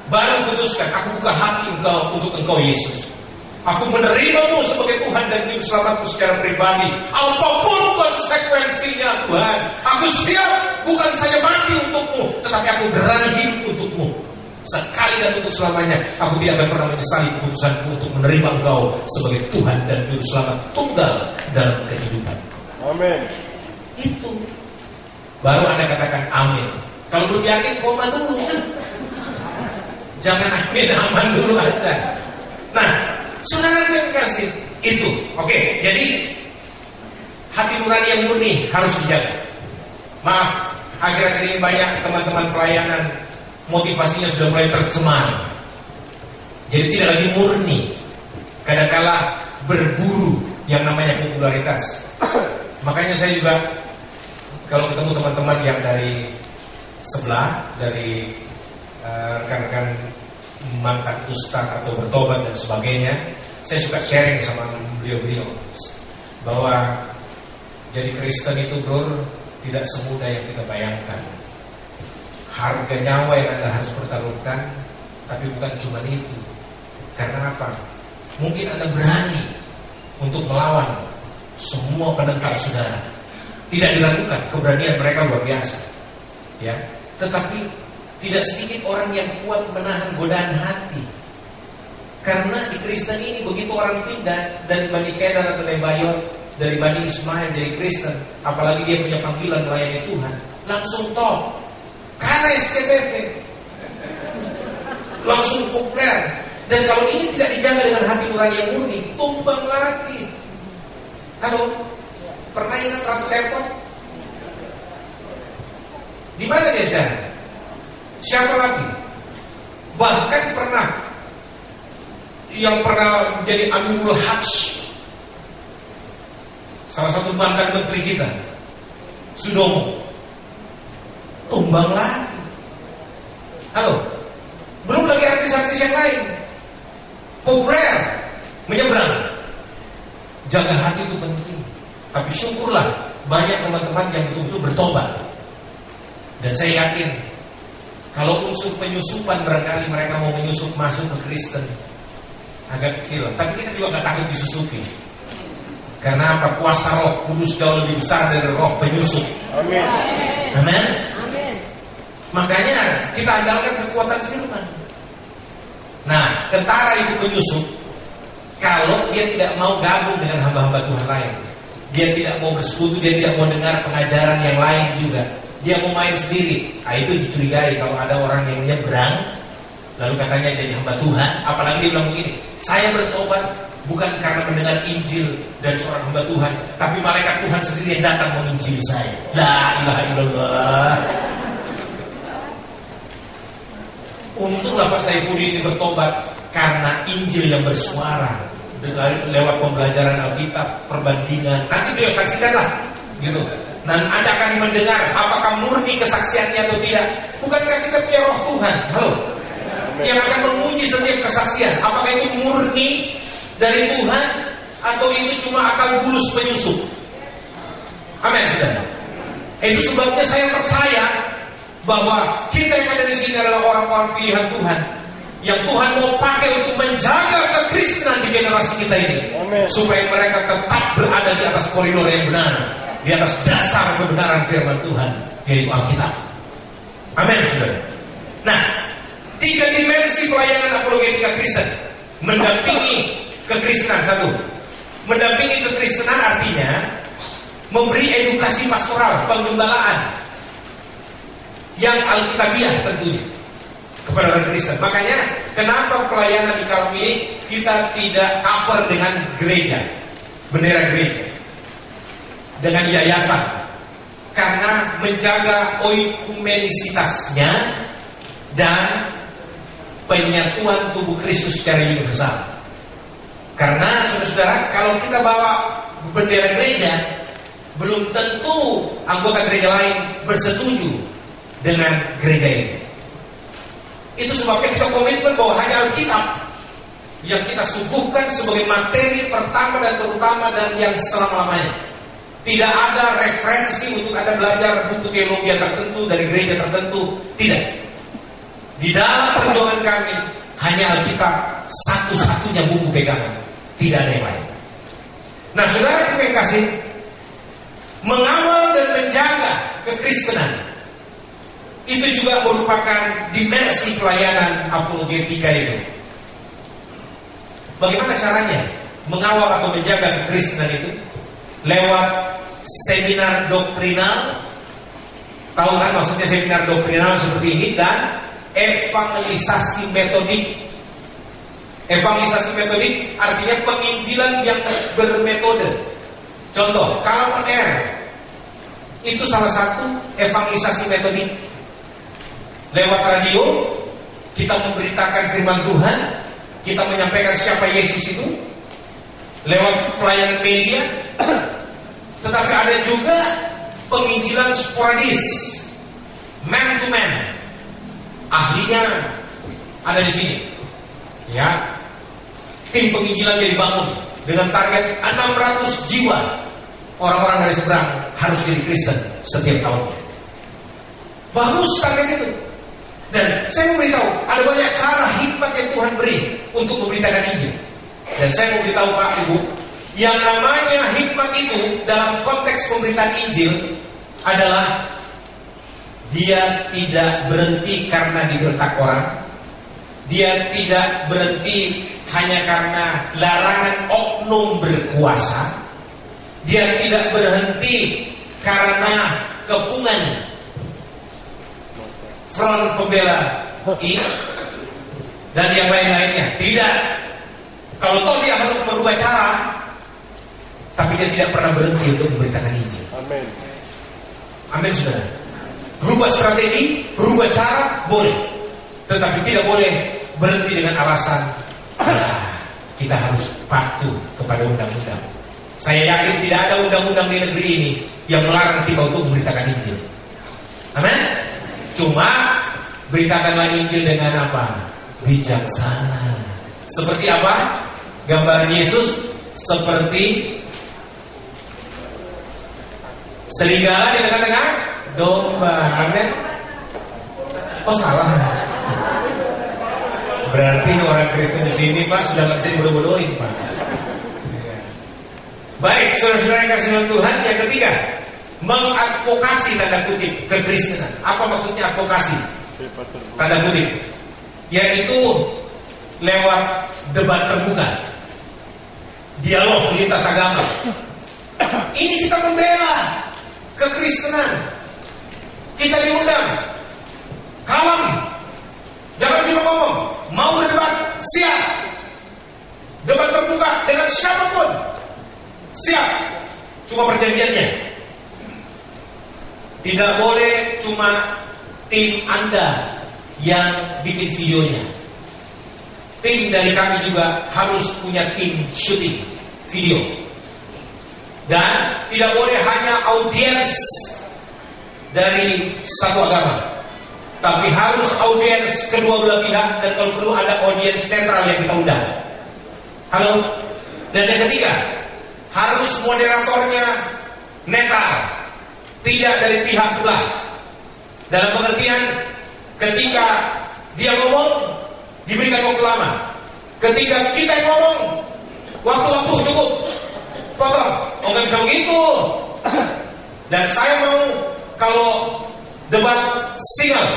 baru putuskan, aku buka hati untuk engkau Yesus. Aku menerimamu sebagai Tuhan dan Juru Selamatku secara pribadi. Apapun konsekuensinya Tuhan, aku siap bukan saja mati untukmu, tetapi aku berani hidup untukmu. Sekali dan untuk selamanya, aku tidak akan pernah menyesali keputusanku untuk menerima engkau sebagai Tuhan dan Juru Selamat tunggal dalam kehidupanku. Amin. Itu baru Anda katakan amin. Kalau belum yakin, koma dulu. Jangan amin dulu aja. Nah, saudara yang kasih itu, oke. Jadi hati nurani yang murni harus dijaga. Maaf, akhir-akhir ini banyak teman-teman pelayanan motivasinya sudah mulai tercemar. Jadi tidak lagi murni, kadangkala berburu yang namanya popularitas. Makanya saya juga kalau ketemu teman-teman yang dari sebelah, dari rekan-rekan mantan ustaz atau bertobat dan sebagainya, saya suka sharing sama beliau-beliau bahwa jadi Kristen itu bro tidak semudah yang kita bayangkan. Harga nyawa yang Anda harus pertaruhkan, tapi bukan cuma itu. Karena apa? Mungkin Anda berani untuk melawan semua penentang saudara. Tidak diragukan, keberanian mereka luar biasa. Ya, tetapi tidak sedikit orang yang kuat menahan godaan hati. Karena di Kristen ini begitu orang pindah dari Bani Kedar atau dari Bayot, dari Bani Ismail jadi Kristen, apalagi dia punya panggilan melayani Tuhan, langsung top. Karena SCTV langsung populer. Dan kalau ini tidak dijaga dengan hati nurani yang murni, tumbang lagi. Halo, pernah ingat Ratu Airport? Di mana dia sekarang? Siapa lagi? Bahkan pernah yang pernah menjadi Amirul Hajj, salah satu mantan menteri kita, Sudomo, tumbang lagi. Halo, belum lagi artis-artis yang lain populer menyeberang. Jaga hati itu penting. Tapi syukurlah banyak teman-teman yang betul-betul bertobat. Dan saya yakin kalau unsur penyusupan barangkali mereka mau menyusup masuk ke Kristen agak kecil, tapi kita juga gak takut disusupi. Karena apa? Kuasa Roh Kudus jauh lebih besar dari roh penyusup. Amin. Amin. Makanya kita andalkan kekuatan firman. Nah, tentara itu penyusup kalau dia tidak mau gabung dengan hamba-hamba Tuhan lain. Dia tidak mau bersekutu, dia tidak mau dengar pengajaran yang lain juga. Dia mau main sendiri. Nah, itu dicurigai kalau ada orang yang nyebrang lalu katanya jadi hamba Tuhan. Apalagi dia bilang begini, saya bertobat bukan karena mendengar Injil dari seorang hamba Tuhan, tapi malaikat Tuhan sendiri yang datang menginjili saya. La ilaha illallah. Untunglah Pak Saifudi ini bertobat karena Injil yang bersuara lewat pembelajaran Alkitab, perbandingan. Nanti beliau saksikanlah, gitu. Dan Anda akan mendengar apakah murni kesaksiannya atau tidak. Bukankah kita punya Roh Tuhan? Halo. Yang akan menguji setiap kesaksian. Apakah itu murni dari Tuhan atau itu cuma akal bulus penyusup? Amin. Itu sebabnya saya percaya bahwa kita yang ada di sini adalah orang-orang pilihan Tuhan yang Tuhan mau pakai untuk menjaga kekristenan di generasi kita ini. Amen. Supaya mereka tetap berada di atas koridor yang benar, di atas dasar kebenaran firman Tuhan, yaitu Alkitab. Amin, saudara. Nah, 3 dimensi pelayanan apologetika Kristen. Mendampingi kekristenan. 1, mendampingi kekristenan artinya memberi edukasi pastoral, penggembalaan yang alkitabiah tentunya kepada orang Kristen. Makanya kenapa pelayanan di Kalem ini kita tidak cover dengan gereja, bendera gereja, dengan yayasan, karena menjaga oikumenisitasnya dan penyatuan tubuh Kristus secara universal. Karena saudara-saudara, kalau kita bawa bendera gereja, belum tentu anggota gereja lain bersetuju dengan gereja ini. Itu sebabnya kita komitmen bahwa hanya Alkitab yang kita suguhkan sebagai materi pertama dan terutama dan yang selama-lamanya. Tidak ada referensi untuk Anda belajar buku teologi yang tertentu dari gereja tertentu. Tidak. Di dalam perjuangan kami hanya Alkitab satu-satunya buku pegangan. Tidak ada yang lain. Nah, saudara yang kasih, mengawal dan menjaga kekristenan itu juga merupakan dimensi pelayanan apologetika itu. Bagaimana caranya mengawal atau menjaga kekristenan itu? Lewat seminar doktrinal. Tahu kan maksudnya seminar doktrinal seperti ini? Dan evangelisasi metodik. Evangelisasi metodik artinya penginjilan yang bermetode. Contoh, kalau on air itu salah satu evangelisasi metodik. Lewat radio kita memberitakan firman Tuhan, kita menyampaikan siapa Yesus itu lewat pelayanan media, tetapi ada juga penginjilan sporadis, man to man. Ahlinya ada di sini. Ya. Tim penginjilan jadi bangun dengan target 600 jiwa orang-orang dari seberang harus jadi Kristen setiap tahunnya. Bagus target itu. Dan saya mau beritahu, ada banyak cara hikmat yang Tuhan beri untuk memberitakan Injil. Dan saya mau beritahu Pak Ibu, yang namanya hikmat itu dalam konteks pemberitaan Injil adalah dia tidak berhenti karena digertak orang. Dia tidak berhenti hanya karena larangan oknum berkuasa. Dia tidak berhenti karena kepungan front pembela I dan yang lain-lainnya. Tidak. Kalau toh dia harus merubah cara, tapi dia tidak pernah berhenti untuk memberitakan Injil. Amin. Amin, saudara. Rubah strategi, rubah cara boleh, tetapi tidak boleh berhenti dengan alasan ya, kita harus patuh kepada undang-undang. Saya yakin tidak ada undang-undang di negeri ini yang melarang kita untuk memberitakan Injil. Amin. Cuma beritakanlah Injil dengan apa? Bijaksana. Seperti apa? Gambaran Yesus seperti serigala di tengah-tengah domba. Amin. Oh salah. Berarti orang Kristen di sini Pak sudah nggak bisa bodoh-bodohin Pak. Baik, saudara-saudara yang kasih dalam Tuhan, yang ketiga, mengadvokasi tanda kutip kekristenan. Apa maksudnya advokasi? Tanda kutip, yaitu lewat debat terbuka, dialog lintas agama. Ini kita membela kekristenan. Kita diundang, kalem, jangan cuma ngomong. Mau berdebat, siap. Debat terbuka dengan siapapun, siap. Cuma perjanjiannya, tidak boleh cuma tim Anda yang bikin videonya. Tim dari kami juga harus punya tim syuting video. Dan tidak boleh hanya audiens dari satu agama, tapi harus audiens kedua belah pihak, dan kalau perlu ada audiens netral yang kita undang. Halo. Dan yang ketiga, harus moderatornya netral, tidak dari pihak sebelah. Dalam pengertian, ketika dia ngomong, diberikan waktu lama. Ketika kita ngomong, waktu-waktu cukup. Potong. Oh nggak bisa begitu. Dan saya mau kalau debat single,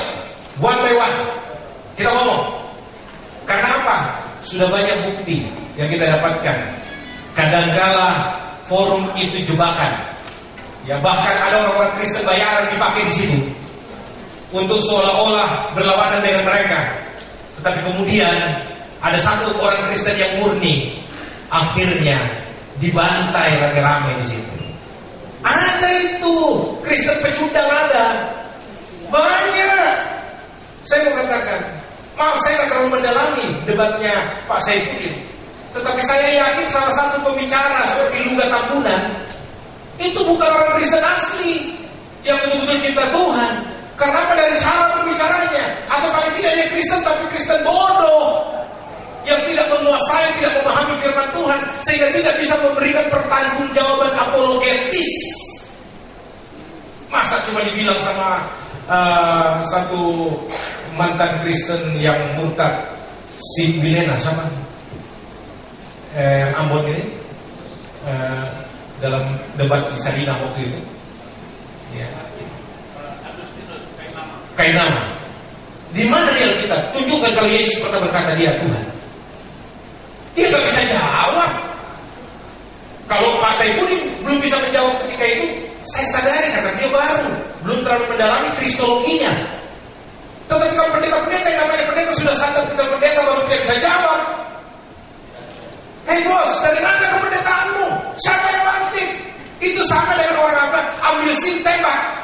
one by one, kita ngomong. Karena apa? Sudah banyak bukti yang kita dapatkan. Kadangkala forum itu jebakan. Ya bahkan ada orang-orang Kristen bayaran dipakai di situ untuk seolah-olah berlawanan dengan mereka. Tetapi kemudian ada satu orang Kristen yang murni, akhirnya dibantai rame-rame di situ. Ada itu Kristen pecundang, ada banyak. Saya mau katakan, maaf saya tidak terlalu mendalami debatnya Pak Saifuddin, tetapi saya yakin salah satu pembicara seperti Luga Tambunan itu bukan orang Kristen asli yang betul-betul cinta Tuhan. Karena apa? Dari cara pembicaranya. Atau paling tidak dia Kristen tapi Kristen bodoh, yang tidak menguasai, tidak memahami firman Tuhan, sehingga tidak bisa memberikan pertanggungjawaban apologetis. Masa cuma dibilang sama satu mantan Kristen yang murtad, si Wilena sama Ambon ini, dalam debat di Sarinah waktu itu, ya. Kainama. Di mana dia kita? Tunjukkan kalau Yesus pernah berkata dia Tuhan. Dia gak bisa jawab. Kalau Pak Saifuddin belum bisa menjawab ketika itu, saya sadari karena dia baru, belum terlalu mendalami kristologinya. Tetapi kalau pendeta-pendeta yang namanya pendeta sudah sadar kita pendeta baru tidak bisa jawab. Hei bos, dari mana kependetaanmu? Siapa yang lantik? Itu sama dengan orang apa? Ambil sim tembak.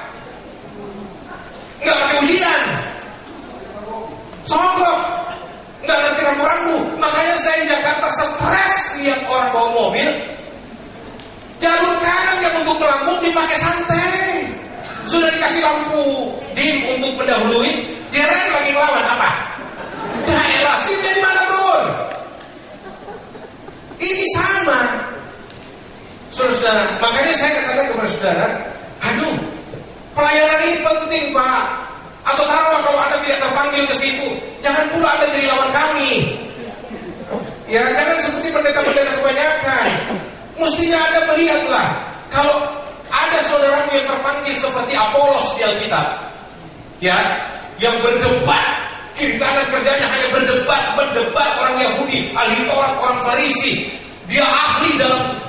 Nggak pakai ujian, sogok, nggak ngerti rambu-rambu. Makanya setiap orang bawa mobil, jalur kanan yang untuk melambung dipakai santai. Sudah dikasih lampu dim untuk mendahului, dia rem lagi ngelawan apa? Elah, SIM dari mana bro? Ini sama. Saudara-saudara, makanya saya katakan kepada saudara, aduh, pelayanan ini penting Pak. Atau taruhlah kalau Anda tidak terpanggil ke situ, jangan pula Anda jadi lawan kami. Ya, jangan seperti pendeta-pendeta kebanyakan. Mestinya Anda melihatlah, kalau ada saudaramu yang terpanggil seperti Apolos di Alkitab, ya, yang berdebat, kiri kanan kerjanya hanya mendebat orang Yahudi, ahli Taurat, orang Farisi. Dia ahli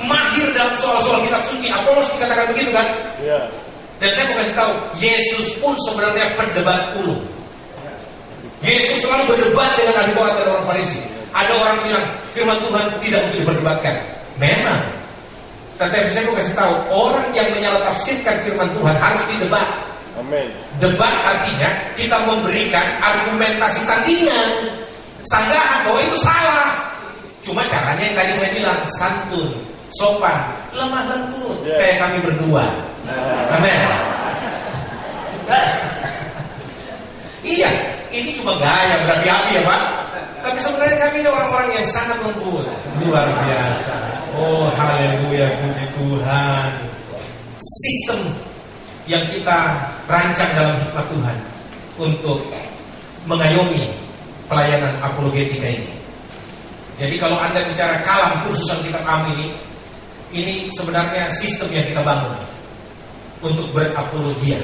mahir dalam soal-soal kitab suci. Apolos dikatakan begitu kan? Ya. Dan saya mau kasih tahu, Yesus pun sebenarnya pendebat ulung. Yesus selalu berdebat dengan ahli Taurat dan orang Farisi. Ada orang bilang firman Tuhan tidak untuk diperdebatkan. Memang. Tetapi saya mau kasih tahu, orang yang menyalahtafsirkan firman Tuhan harus didebat. Amin. Debat artinya kita memberikan argumentasi tandingan, sanggahan bahwa itu salah. Cuma caranya yang tadi saya bilang, santun, sopan, lemah lembut, kayak kami berdua. Amin. Iya, ini cuma gaya berapi-api ya Pak. Tapi sebenarnya kami ini orang-orang yang sangat lembut. Luar biasa. Oh haleluya, puji Tuhan. Sistem yang kita rancang dalam hikmat Tuhan untuk mengayomi pelayanan apologetika ini. Jadi kalau Anda bicara kalam kursus Alkitab ini sebenarnya sistem yang kita bangun untuk berapologia,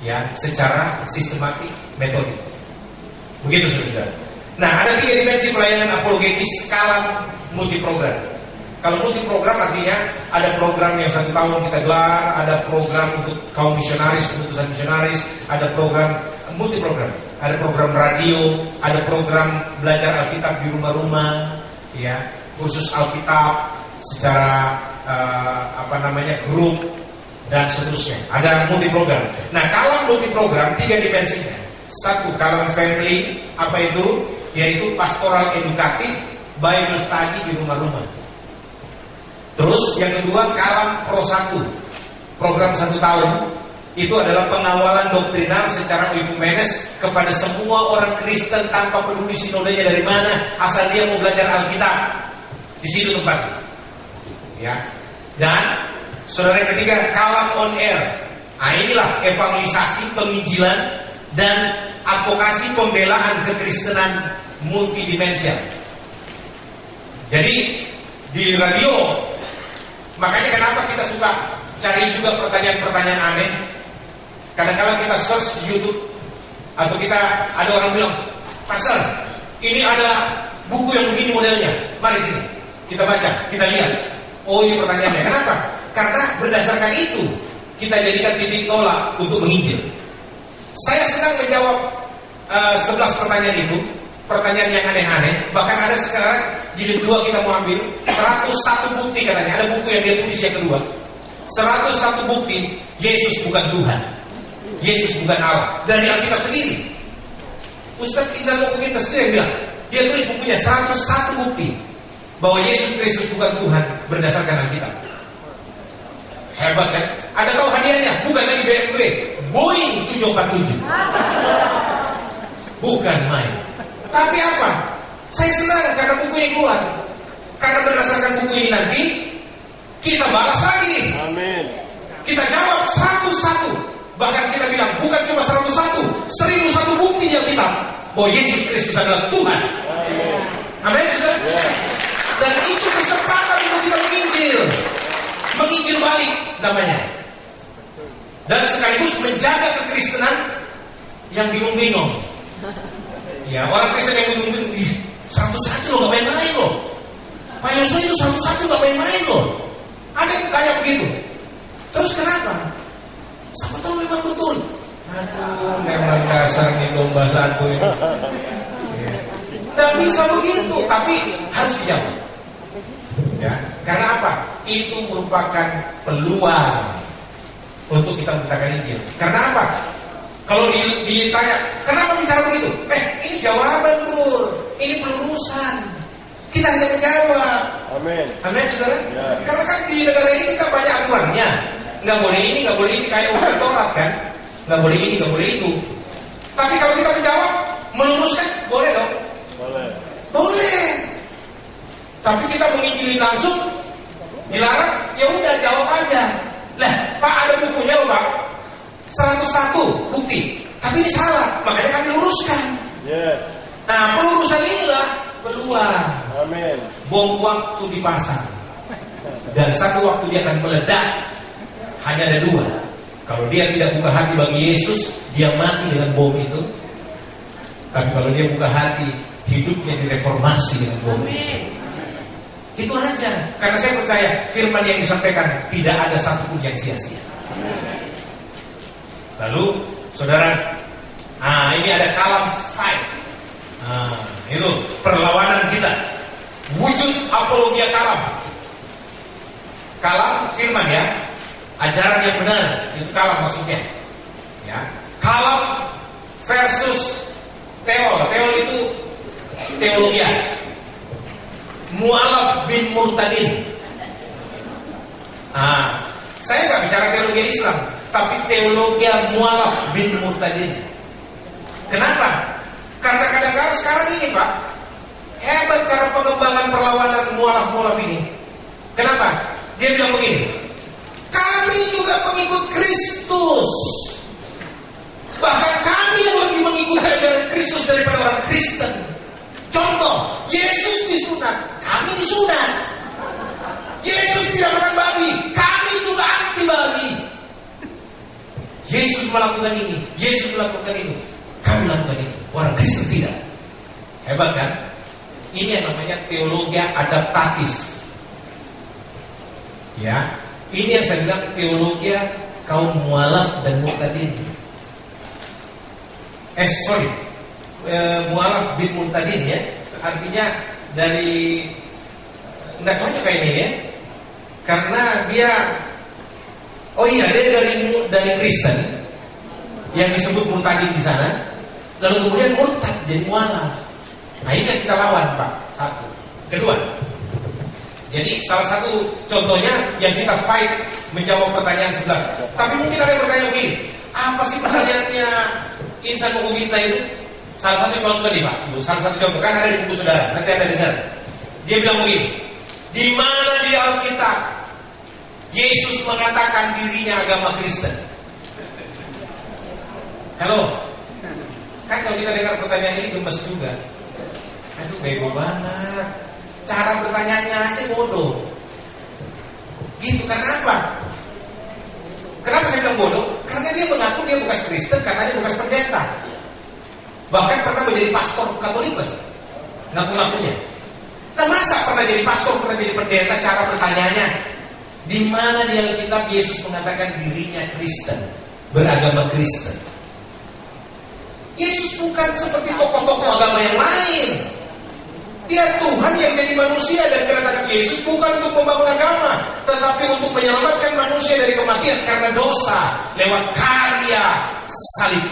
ya, secara sistematik, metodik. Begitu saudara. Nah, ada 3 dimensi pelayanan apologetis kalam multiprogram. Kalau multiprogram artinya ada program yang 1 tahun kita gelar, ada program untuk kaum misionaris, keputusan misionaris, ada program multiprogram. Ada program radio, ada program belajar Alkitab di rumah-rumah, ya, kursus Alkitab secara grup dan seterusnya. Ada multiprogram. Nah, kalam multiprogram 3 dimensinya. 1, kalam family, apa itu? Yaitu pastoral edukatif, Bible study di rumah-rumah. Terus yang kedua, kalam pro 1, program 1 tahun. Itu adalah pengawalan doktrinal secara oikumenes kepada semua orang Kristen tanpa peduli sinodenya dari mana, asal dia mau belajar Alkitab. Di situ tempatnya. Ya. Dan saudara yang ketiga, kalam on air. Nah, inilah evangelisasi, penginjilan dan advokasi pembelaan kekristenan multidimensial. Jadi di radio, makanya kenapa kita suka cari juga pertanyaan-pertanyaan aneh. Kadang-kadang kita search di YouTube, atau ada orang bilang, Pastor, ini ada buku yang begini modelnya, mari sini kita baca, kita lihat. Oh, ini pertanyaannya. Kenapa? Karena berdasarkan itu kita jadikan titik tolak untuk menginjil. Saya sedang menjawab 11 pertanyaan itu, pertanyaan yang aneh-aneh. Bahkan ada sekarang jilid 2 kita mau ambil 101 bukti katanya. Ada buku yang dia tulis yang kedua, 101 bukti Yesus bukan Tuhan, Yesus bukan Allah, dari Alkitab sendiri. Ustadz Insan Mokugin sendiri yang bilang, dia tulis bukunya 101 bukti bahwa Yesus Kristus bukan Tuhan berdasarkan Alkitab. Hebat kan? Ada tahu hadiahnya? Bukan lagi BMW, Boeing 747. Bukan main. Tapi apa? Saya senang karena buku ini keluar. Karena berdasarkan buku ini nanti kita balas lagi. Amin. Kita jawab 101. Bahkan kita bilang bukan cuma 101, 1001 bukti di Alkitab bahwa Yesus Kristus adalah Tuhan. Amin. Dan itu kesempatan untuk kita menginjil balik namanya. Dan sekaligus menjaga kekristenan yang bingung-bingung. Ya, orang Kristen yang bingung-bingung, 101 loh, gak main-main loh. Pak Yosua itu 101 gak main-main loh. Ada yang tanya begitu. Terus kenapa? Siapa tahu memang betul. Aduh, memang dasar nih domba satu ini. Tidak bisa begitu, tapi harus dijawab. Ya, karena apa? Itu merupakan peluang untuk kita memberitakan Injil. Karena apa? Kalau ditanya, kenapa bicara begitu? Ini jawaban bro, ini pelurusan. Kita hanya menjawab. Amin. Amin, saudara. Ya. Karena kan di negara ini kita banyak aturannya. Nggak boleh ini, nggak boleh ini, kayak urusan Taurat kan. Nggak boleh ini, nggak boleh itu. Tapi kalau kita menjawab, meluruskan, boleh dong. Boleh. Boleh. Tapi kita menginjili langsung, dilarang, ya udah jawab aja. Lah, Pak, ada bukunya loh, Pak. 101 bukti. Tapi ini salah, makanya kami luruskan. Yes. Nah, pelurusan inilah peluang. Amin. Bom waktu dipasang. Dan satu waktu dia akan meledak. Hanya ada dua. Kalau dia tidak buka hati bagi Yesus, dia mati dengan bom itu. Tapi kalau dia buka hati, hidupnya direformasi dengan bom itu. Itu aja. Karena saya percaya firman yang disampaikan tidak ada satupun yang sia-sia. Lalu, saudara, ini ada kalam fight. Itu perlawanan kita. Wujud apologia kalam. Kalam firman ya, ajaran yang benar, itu kalam maksudnya. Ya, kalam versus teol. Teol itu teologia. Mu'alaf bin Murtadin. Saya nggak bicara teologi Islam, tapi teologi Mu'alaf bin Murtadin. Kenapa? Karena kadang-kadang sekarang ini Pak, hebat cara pengembangan perlawanan mu'alaf ini. Kenapa? Dia bilang begini, kami juga pengikut Kristus. Bahkan kami yang lebih mengikuti ajaran Kristus daripada orang Kristen. Contoh, Yesus disunat, kami disunat. Yesus tidak makan babi, kami juga anti babi. Yesus melakukan ini, Yesus melakukan itu, kami melakukan itu. Orang Kristen tidak. Hebat kan? Ini yang namanya teologi adaptatif. Ya, ini yang saya bilang teologi kaum mu'alaf dan murtadin. Mu'alaf bin murtadin ya. Artinya dari nggak cocok kayak ini ya. Karena dia dia dari Kristen yang disebut murtadin di sana. Lalu kemudian murtad jadi mu'alaf. Nah ini yang kita lawan Pak. Satu. Kedua, jadi salah satu contohnya yang kita fight menjawab pertanyaan 11. Tapi mungkin ada yang bertanya begini, apa sih pertanyaannya insan buku kita itu? Salah satu contoh nih Pak. Salah satu contoh kan ada di buku saudara. Nanti Anda dengar. Dia bilang begini, di mana di Alkitab Yesus mengatakan dirinya agama Kristen? Halo. Kan kalau kita dengar pertanyaan ini gemes juga. Aduh bego banget. Cara bertanyanya aja bodoh. Gitu, kenapa? Kenapa saya bilang bodoh? Karena dia mengaku dia bukan Kristen, katanya bukan pendeta. Bahkan pernah menjadi pastor Katolik lagi. Ngaku-ngakunya. Nah masa pernah jadi pastor, pernah jadi pendeta, cara bertanyanya? Di mana di Alkitab Yesus mengatakan dirinya Kristen, beragama Kristen? Yesus bukan seperti tokoh-tokoh agama yang lain. Dia Tuhan yang jadi manusia, dan kedatangan Yesus bukan untuk membangun agama, tetapi untuk menyelamatkan manusia dari kematian karena dosa lewat karya salib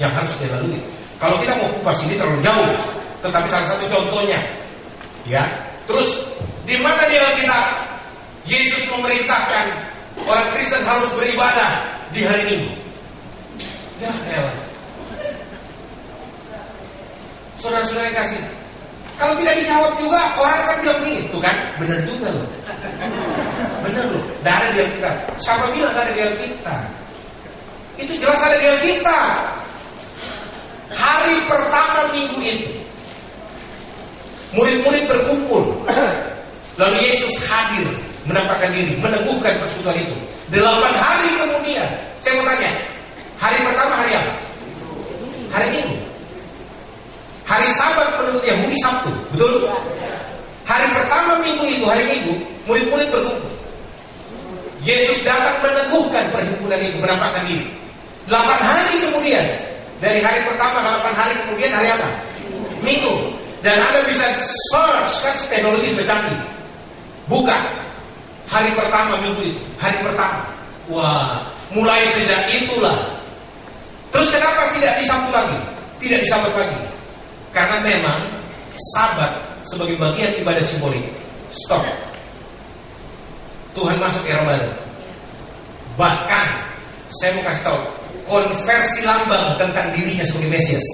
yang harus dilalui. Kalau kita mau kupas ini terlalu jauh, tetapi salah satu contohnya, ya. Terus di mana di Alkitab Yesus memerintahkan orang Kristen harus beribadah di hari Minggu? Ya elah. Saudara-saudara yang kasih, kalau tidak dijawab juga orang akan bilang begini, tuh kan, benar juga loh, benar loh, tidak ada di Alkitab. Siapa bilang tidak ada di Alkitab? Itu jelas ada di Alkitab. Hari pertama minggu itu, murid-murid berkumpul, lalu Yesus hadir, menampakkan diri, meneguhkan persekutuan itu. 8 hari kemudian, saya mau tanya, hari pertama hari apa? Hari Minggu. Hari Sabat menurut Yahudi Sabtu, betul? Hari pertama minggu itu, hari Minggu, murid-murid berkumpul. Yesus datang meneguhkan perhimpunan itu, menampakkan diri. 8 hari kemudian, dari hari pertama ke 8 hari kemudian, hari apa? Minggu. Dan Anda bisa search, kan teknologi sudah canggih. Buka hari pertama minggu itu, hari pertama. Wah, mulai sejak itulah. Terus kenapa tidak di Sabtu lagi? Tidak di Sabat lagi? Karena memang Sabat sebagai bagian ibadah simbolik. Stop. Tuhan masuk era baru. Bahkan saya mau kasih tahu, konversi lambang tentang dirinya sebagai Mesias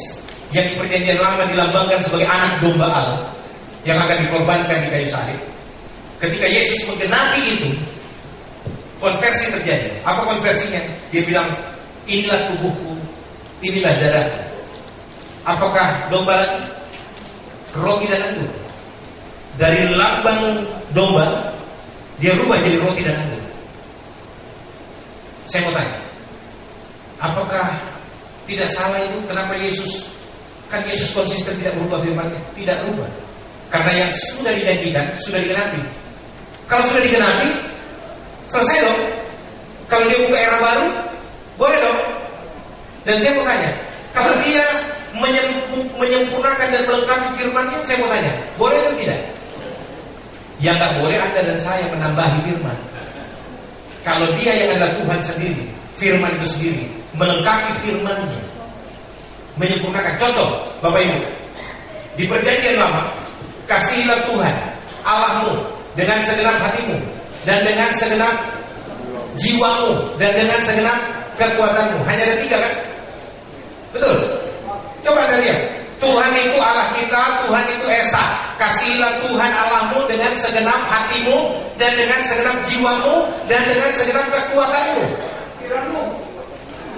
yang di perjanjian lama dilambangkan sebagai anak domba Allah yang akan dikorbankan di kayu salib. Ketika Yesus menggenapi itu, konversi terjadi. Apa konversinya? Dia bilang, inilah tubuhku, inilah darahku. Apakah domba lagi? Roti dan anggur. Dari lambang domba, dia rubah jadi roti dan anggur. Saya mau tanya, apakah tidak salah itu? Kenapa Yesus, kan Yesus konsisten tidak berubah firman-Nya? Tidak berubah. Karena yang sudah dijanjikan, sudah digenapi. Kalau sudah digenapi, selesai dong. Kalau dia buka era baru, boleh dong. Dan saya mau tanya, kalau dia menyempurnakan dan melengkapi firman-Nya, saya mau tanya, boleh atau tidak? Yang nggak boleh Anda dan saya menambahi firman. Kalau dia yang adalah Tuhan sendiri, firman itu sendiri, melengkapi firman-Nya, menyempurnakan. Contoh, Bapak Ibu, di perjanjian lama, kasihilah Tuhan Allahmu dengan segenap hatimu, dan dengan segenap jiwamu, dan dengan segenap kekuatanmu. Hanya ada 3 kan? Betul? Coba Anda lihat, Tuhan itu Allah kita, Tuhan itu Esa. Kasihilah Tuhan Allahmu dengan segenap hatimu, dan dengan segenap jiwamu, dan dengan segenap kekuatanmu.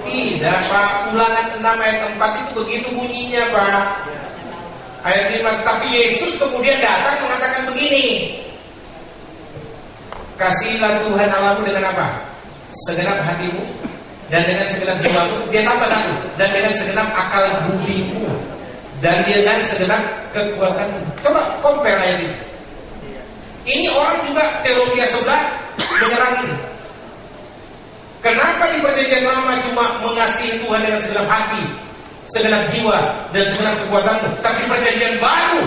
Tidak Pak, Ulangan 6 ayat 4 itu begitu bunyinya Pak. Ayat 5, tapi Yesus kemudian datang mengatakan begini, kasihilah Tuhan Allahmu dengan apa? Segenap hatimu, dan dengan segenap jiwamu. Dia tambah 1, dan dengan segenap akal budimu, dan dengan segenap kekuatanmu. Coba compare ayat ini. Ini orang juga teologi sebelah menyerang ini. Kenapa di perjanjian lama cuma mengasihi Tuhan dengan segenap hati, segenap jiwa, dan segenap kekuatanmu, tapi perjanjian baru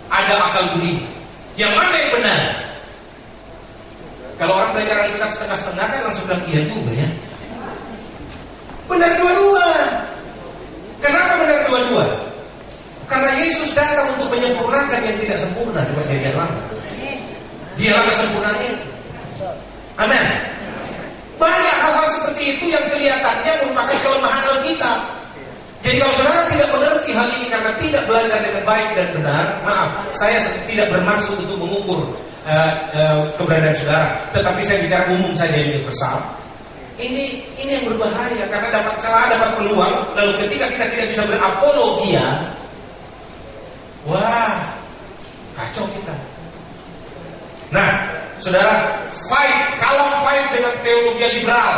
ada akal budi? Yang mana yang benar? Kalau orang belajar Alkitab setengah-setengah kan langsung bilang iya juga ya. Benar dua-dua. Kenapa benar dua-dua? Karena Yesus datang untuk menyempurnakan yang tidak sempurna di perjanjian lama. Dialah kesempurnaannya. Amin. Banyak hal-hal seperti itu yang kelihatannya merupakan kelemahan Alkitab. Jadi kalau saudara tidak mengerti hal ini karena tidak belajar dengan baik dan benar, maaf, saya tidak bermaksud untuk mengukur keberadaan saudara, tetapi saya bicara umum saja, universal. Ini yang berbahaya karena dapat celah, dapat peluang, lalu ketika kita tidak bisa berapologia, wah, kacau kita. Nah, saudara, kalau fight dengan teologi liberal.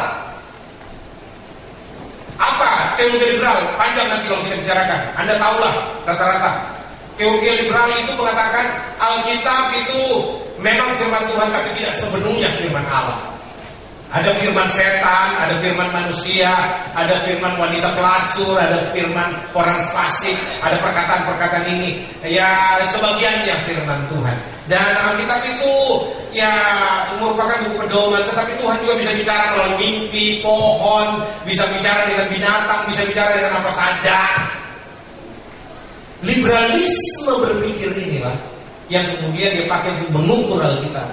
Apa teologi liberal? Panjang nanti kalau kita bicarakan. Anda tahulah rata-rata. Teologi liberal itu mengatakan Alkitab itu memang firman Tuhan, tapi tidak sepenuhnya firman Allah. Ada firman setan, ada firman manusia, ada firman wanita pelacur, ada firman orang fasik, ada perkataan-perkataan ini. Ya sebagiannya firman Tuhan. Dan Alkitab itu ya merupakan buku pedoman, tetapi Tuhan juga bisa bicara melalui mimpi, pohon, bisa bicara dengan binatang, bisa bicara dengan apa saja. Liberalisme berpikir inilah yang kemudian dia pakai untuk mengukur Alkitab.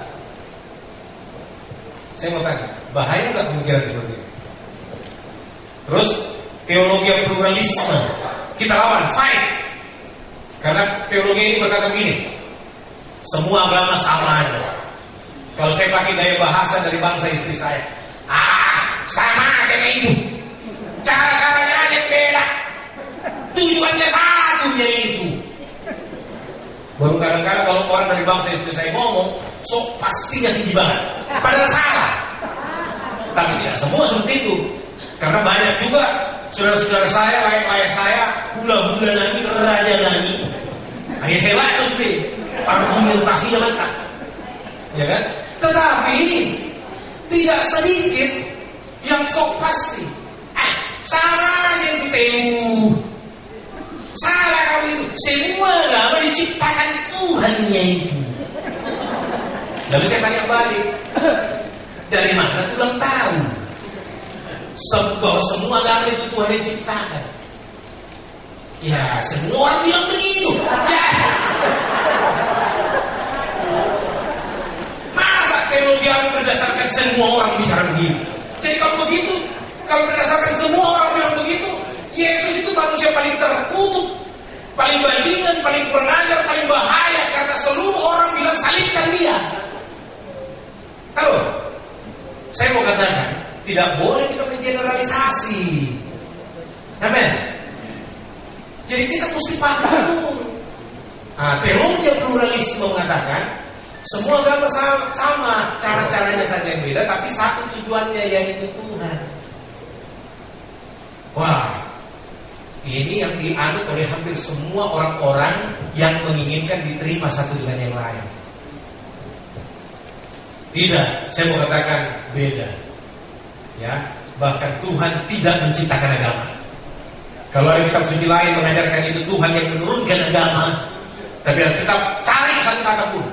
Saya mau tanya, bahaya nggak pemikiran seperti ini? Terus teologi yang pluralisme kita lawan, fight. Karena teologi ini berkata begini, semua agama sama aja. Kalau saya pakai gaya bahasa dari bangsa istri saya, sama aja kayak itu, cara-caranya aja beda, tujuannya satunya itu. Baru kadang-kadang kalau orang dari bangsa istri saya ngomong, sok pastinya tinggi banget, padahal salah. Tapi tidak semua seperti itu, karena banyak juga saudara-saudara saya, lain-lain saya, hula-hula nani, raja nani, akhirnya hebat terus deh, argumentasinya mantap, ya kan? Tetapi tidak sedikit yang sok pasti, sama aja itu teu. Salah kau itu, semua agama diciptakan Tuhannya itu. Lalu saya tanya balik, dari mana Tuhan tahu bahwa semua agama itu Tuhan yang ciptakan? Ya, semua orang bilang begitu. Masa teologi aku berdasarkan semua orang bicara begitu? Jadi kalau begitu, kalau berdasarkan semua orang bilang begitu, Yesus itu manusia paling terkutuk, paling bajingan, paling kurang ajar, paling bahaya, karena seluruh orang bilang salibkan dia. Halo, saya mau katakan, tidak boleh kita mengeneralisasi. Amin. Jadi kita mesti paham. Teologi pluralisme mengatakan semua agama sama, cara-caranya saja yang beda, tapi satu tujuannya, yaitu Tuhan. Wah, ini yang dianut oleh hampir semua orang-orang yang menginginkan diterima satu dengan yang lain. Tidak, saya mau katakan beda. Ya, bahkan Tuhan tidak menciptakan agama. Kalau ada kitab suci lain mengajarkan itu Tuhan yang menurunkan agama, tapi kita cari satu kata pun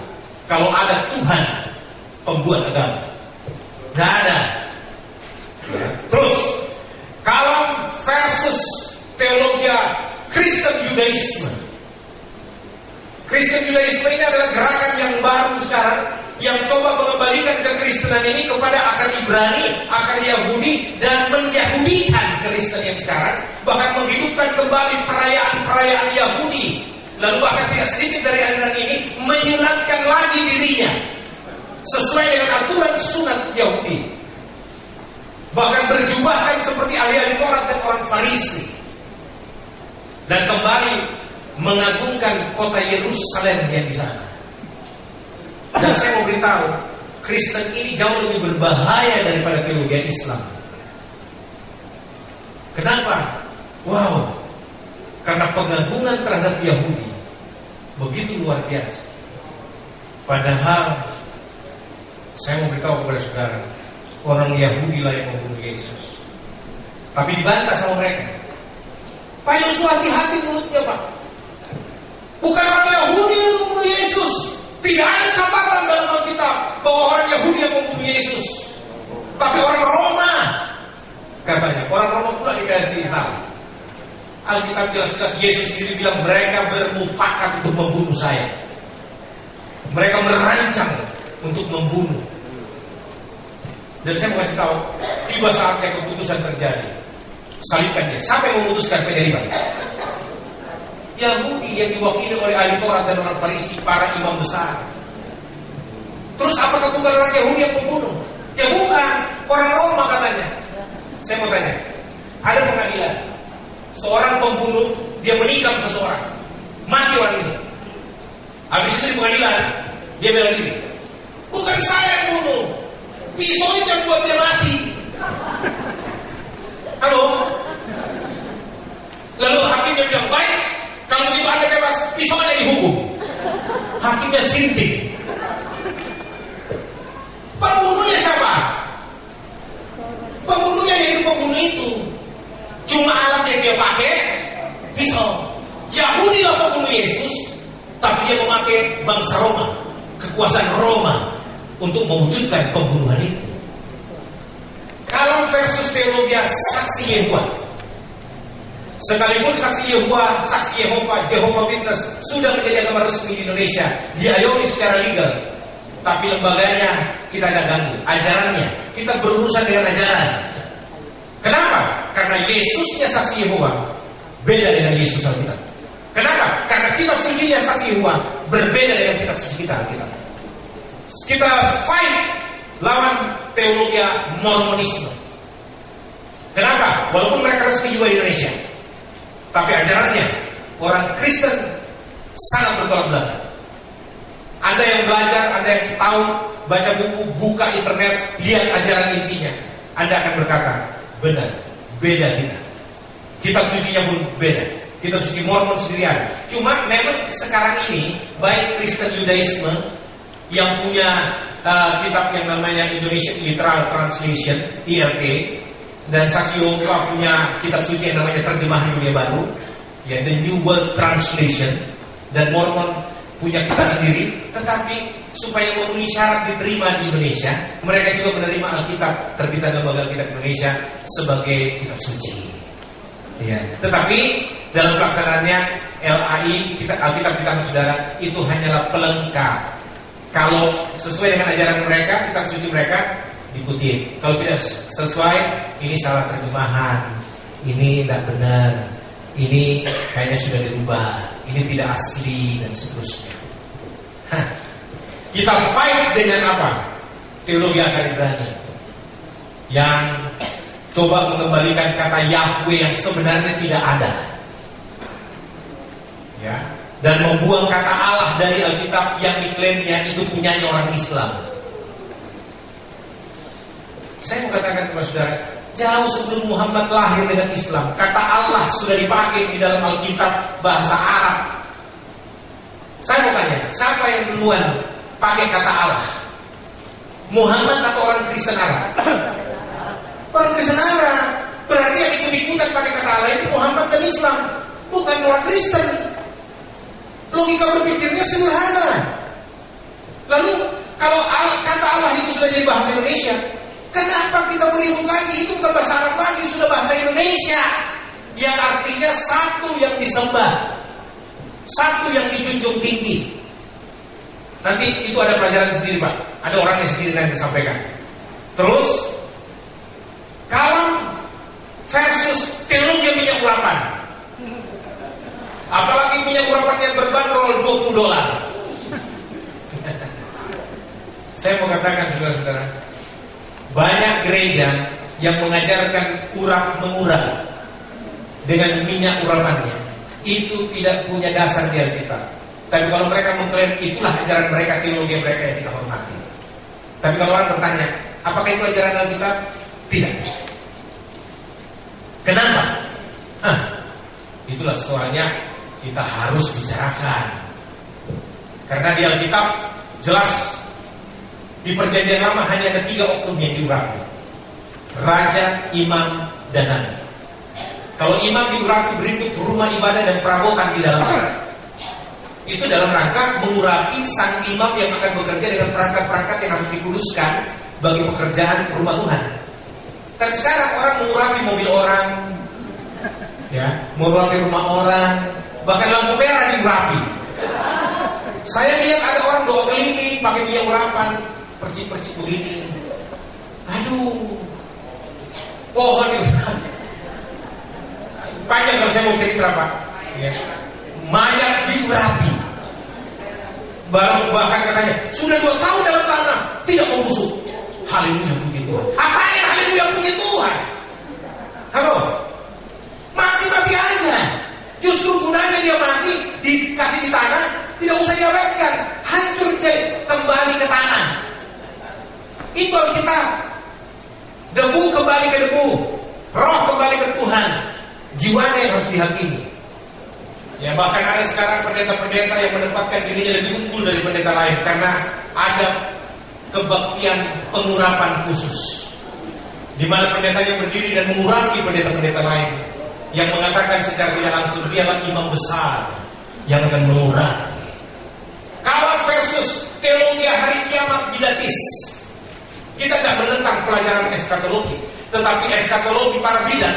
kalau ada Tuhan pembuat agama, nggak ada. Ya. Terus kalau versus teologi Kristen Yudaisme. Kristen Yudaisme ini adalah gerakan yang baru sekarang, yang coba mengembalikan kekristenan ini kepada akar Ibrani, akar Yahudi, dan menyahudikan Kristen yang sekarang, bahkan menghidupkan kembali perayaan-perayaan Yahudi. Lalu bahkan tidak sedikit dari aliran ini menyenatkan lagi dirinya sesuai dengan aturan sunat Yahudi, bahkan berjubahkan seperti ahli-ahli Taurat dan orang Farisi, dan kembali mengagungkan kota Yerusalem yang di sana. Dan saya mau beritahu, Kristen ini jauh lebih berbahaya daripada teologi Islam. Kenapa? Wow, karena pengagungan terhadap Yahudi begitu luar biasa. Padahal saya mau beritahu kepada saudara, orang Yahudi lah yang membunuh Yesus. Tapi dibantah sama mereka. Pak Yosua, hati-hati mulutnya, Pak. Bukan orang Yahudi yang membunuh Yesus. Tidak ada catatan dalam Alkitab bahwa orang Yahudi yang membunuh Yesus, tapi orang Roma. Katanya orang Roma pula dikasih salah. Alkitab jelas-jelas Yesus sendiri bilang mereka bermufakat untuk membunuh saya. Mereka merancang untuk membunuh. Dan saya mau kasih tahu, tiba saatnya keputusan terjadi. Salibkan dia. Siapa yang memutuskan penyaliban? Yahudi yang diwakili oleh ahli Taurat dan orang Farisi, para imam besar. Terus apakah bukan orang Yahudi yang membunuh? Ya bukan, orang Roma katanya. Saya mau tanya, ada pengadilan, seorang pembunuh dia menikam seseorang, mati orang ini. Habis itu di pengadilan dia bela diri, bukan saya yang bunuh, pisau itu yang buat dia mati. Halo? Lalu hakimnya bilang, baik, kalau begitu Anda bebas, pisaunya dihukum. Hakimnya sinting. Pembunuhnya siapa? Pembunuhnya yaitu pembunuh itu. Cuma alat yang dia pakai pisau. Yahudi lah pembunuh Yesus, tapi dia memakai bangsa Roma, kekuasaan Roma untuk mewujudkan pembunuhan itu. Kalau versus teologi saksi Yehova, sekalipun saksi Yehova, saksi Jehovah Witness sudah menjadi agama resmi di Indonesia, diayomi secara legal, tapi lembaganya kita tidak ganggu, ajarannya kita berurusan dengan ajaran. Kenapa? Karena Yesusnya saksi Yehova beda dengan Yesus Alkitab. Kenapa? Karena kitab sucinya saksi Yehova berbeda dengan kitab suci kita Alkitab. Kita fight lawan teologi Mormonisme. Kenapa? Walaupun mereka resmi juga di Indonesia, tapi ajarannya orang Kristen sangat bertolak belakang. Anda yang belajar, Anda yang tahu, baca buku, buka internet, lihat ajaran intinya, Anda akan berkata, benar, beda kita. Kitab sucinya pun beda. Kitab suci Mormon sendirian. Cuma memang sekarang ini baik Kristen Yudaisme yang punya kitab yang namanya Indonesian Literal Translation (ILT) dan saksi Yehova punya kitab suci yang namanya Terjemahan Dunia Baru, ya, The New World Translation, dan Mormon punya kitab sendiri. Tetapi supaya memenuhi syarat diterima di Indonesia, mereka juga menerima Alkitab terbitan Lembaga Alkitab Indonesia sebagai kitab suci. Ya. Tetapi dalam pelaksanaannya LAI Alkitab kita saudara itu hanyalah pelengkap. Kalau sesuai dengan ajaran mereka, kitab suci mereka dikutip. Kalau tidak sesuai, ini salah terjemahan, ini tidak benar, ini kayaknya sudah dirubah, ini tidak asli dan seterusnya. Kita fight dengan apa? Teologi akar Ibrani yang coba mengembalikan kata Yahweh yang sebenarnya tidak ada, ya, dan membuang kata Allah dari Alkitab yang diklaimnya itu punyanya orang Islam. Saya mau katakan kepada saudara, jauh sebelum Muhammad lahir dengan Islam, kata Allah sudah dipakai di dalam Alkitab bahasa Arab. Saya mau tanya, siapa yang duluan pakai kata Allah? Muhammad atau orang Kristen Arab? Orang Kristen Arab. Berarti yang ikut-ikutan pakai kata Allah itu Muhammad dan Islam, bukan orang Kristen. Logika berpikirnya sederhana. Lalu kalau kata Allah itu sudah jadi bahasa Indonesia, kenapa kita beribut lagi? Itu bukan bahasa Arab lagi, sudah bahasa Indonesia, yang artinya satu yang disembah, satu yang dijunjung tinggi. Nanti itu ada pelajaran sendiri Pak, ada orangnya sendiri yang disampaikan. Terus kalam versus teologi minyak urapan, apalagi minyak urapan yang berbanderol $20. Saya mau katakan saudara-saudara, banyak gereja yang mengajarkan urak-mengurak dengan minyak urapannya, itu tidak punya dasar di Alkitab. Tapi kalau mereka mengklaim itulah ajaran mereka, teologi mereka yang kita hormati. Tapi kalau orang bertanya, apakah itu ajaran Alkitab? Tidak. Kenapa? Itulah soalnya kita harus bicarakan. Karena di Alkitab jelas di Perjanjian Lama hanya ada 3 oknum yang diurapi: raja, imam, dan nabi. Kalau imam diurapi berikut rumah ibadah dan perabotan di dalamnya. Itu dalam rangka mengurapi sang imam yang akan bekerja dengan perangkat-perangkat yang harus dikuduskan bagi pekerjaan rumah Tuhan. Tapi sekarang orang mengurapi mobil orang, ya, mengurapi rumah orang, bahkan lampu merah diurapi. Saya lihat ada orang doa keliling pakai minyak urapan, percik-percik begini. Aduh, pohon diurapi. Panjang kalau saya mau cerita Pak, ya. Mayat diurapi. Bahkan katanya sudah 2 tahun dalam tanah tidak membusuk. Haleluya, puji Tuhan. Apa yang haleluya, puji Tuhan? Halo, mati-mati aja. Justru gunanya dia mati, dikasih di tanah, tidak usah diawetkan, hancur jadi kembali ke tanah. Itu Alkitab. Debu kembali ke debu, roh kembali ke Tuhan, jiwanya yang harus dihakimi. Ya, bahkan ada sekarang pendeta-pendeta yang menempatkan dirinya lebih unggul dari pendeta lain karena ada kebaktian pengurapan khusus, di mana pendetanya berdiri dan mengurapi pendeta-pendeta lain yang mengatakan secara tidak langsung dialah imam besar yang akan mengurapi. Kawan versus teologi hari kiamat didatis. Kita tidak menentang pelajaran eskatologi, tetapi eskatologi para bidat,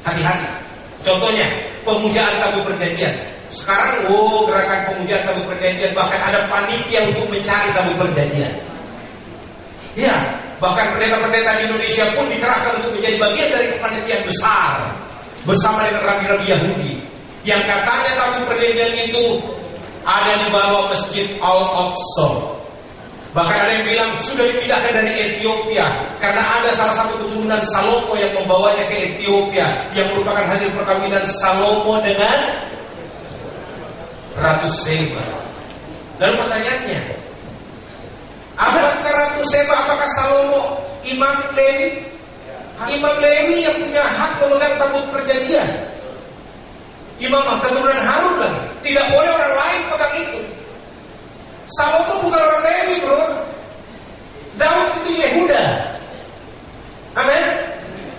hati-hati. Contohnya pemujaan tabut perjanjian. Sekarang gerakan pemujaan tabut perjanjian, bahkan ada panitia untuk mencari tabut perjanjian. Ya, bahkan pendeta-pendeta di Indonesia pun dikerahkan untuk menjadi bagian dari kepanitiaan besar bersama dengan rabi-rabi Yahudi yang katanya tabut perjanjian itu ada di bawah Masjid Al-Aqsa. Bahkan ada yang bilang sudah dipindahkan dari Ethiopia karena ada salah satu keturunan Salomo yang membawanya ke Ethiopia, yang merupakan hasil perkawinan Salomo dengan Ratu Seba. Lalu pertanyaannya, apakah Ratu Seba, apakah Salomo Imam Lewi? Imam Lewi yang punya hak memegang tabut perjanjian. Imam keturunan Harun lagi, tidak boleh orang lain pegang itu. Salomo bukan orang Lewi, bro. Daud itu Yehuda. Amin.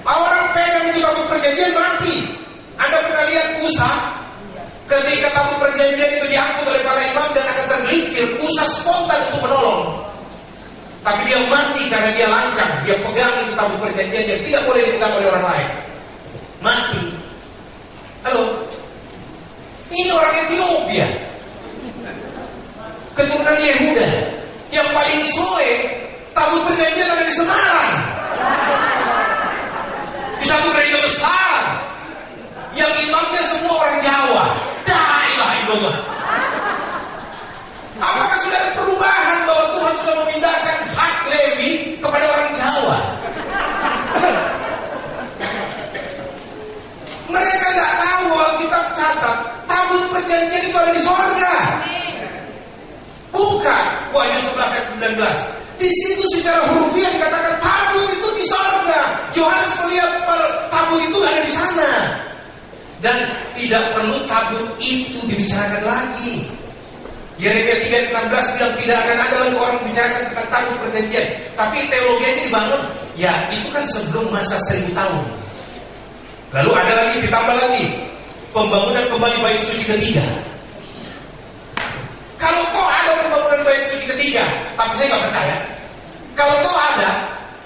Orang pegang itu tabut perjanjian mati. Anda pernah lihat Usa? Ketika tabut perjanjian itu diangkut oleh para imam dan akan tergelincir, Usa spontan untuk menolong. Tapi dia mati karena dia lancang. Dia pegang itu tabut perjanjian yang tidak boleh dipegang oleh orang lain. Mati. Halo? Ini orang Ethiopia, keturunan Yehuda. Yang paling soe, tabut perjanjian ada di Semarang, di satu gereja besar, yang imamnya semua orang Jawa. La ilaha illallah. Apakah sudah ada perubahan bahwa Tuhan sudah memindahkan hak Lewi kepada orang Jawa? Mereka tidak tahu bahwa kitab catat tabut perjanjian itu ada di sorga. Bukan Wahyu 11 ayat 19. Di situ secara hurufiah dikatakan tabut itu di sorga. Yohanes melihat tabut itu ada di sana. Dan tidak perlu tabut itu dibicarakan lagi. Yeremia 3:16 bilang tidak akan ada lagi orang membicarakan tentang tabut perjanjian. Tapi teologianya dibangun, ya itu kan sebelum masa 1000 tahun. Lalu ada lagi, ditambah lagi, pembangunan kembali bait suci ketiga. Kalau toh ada pembangunan bait suci ketiga, tapi saya nggak percaya. Kalau toh ada,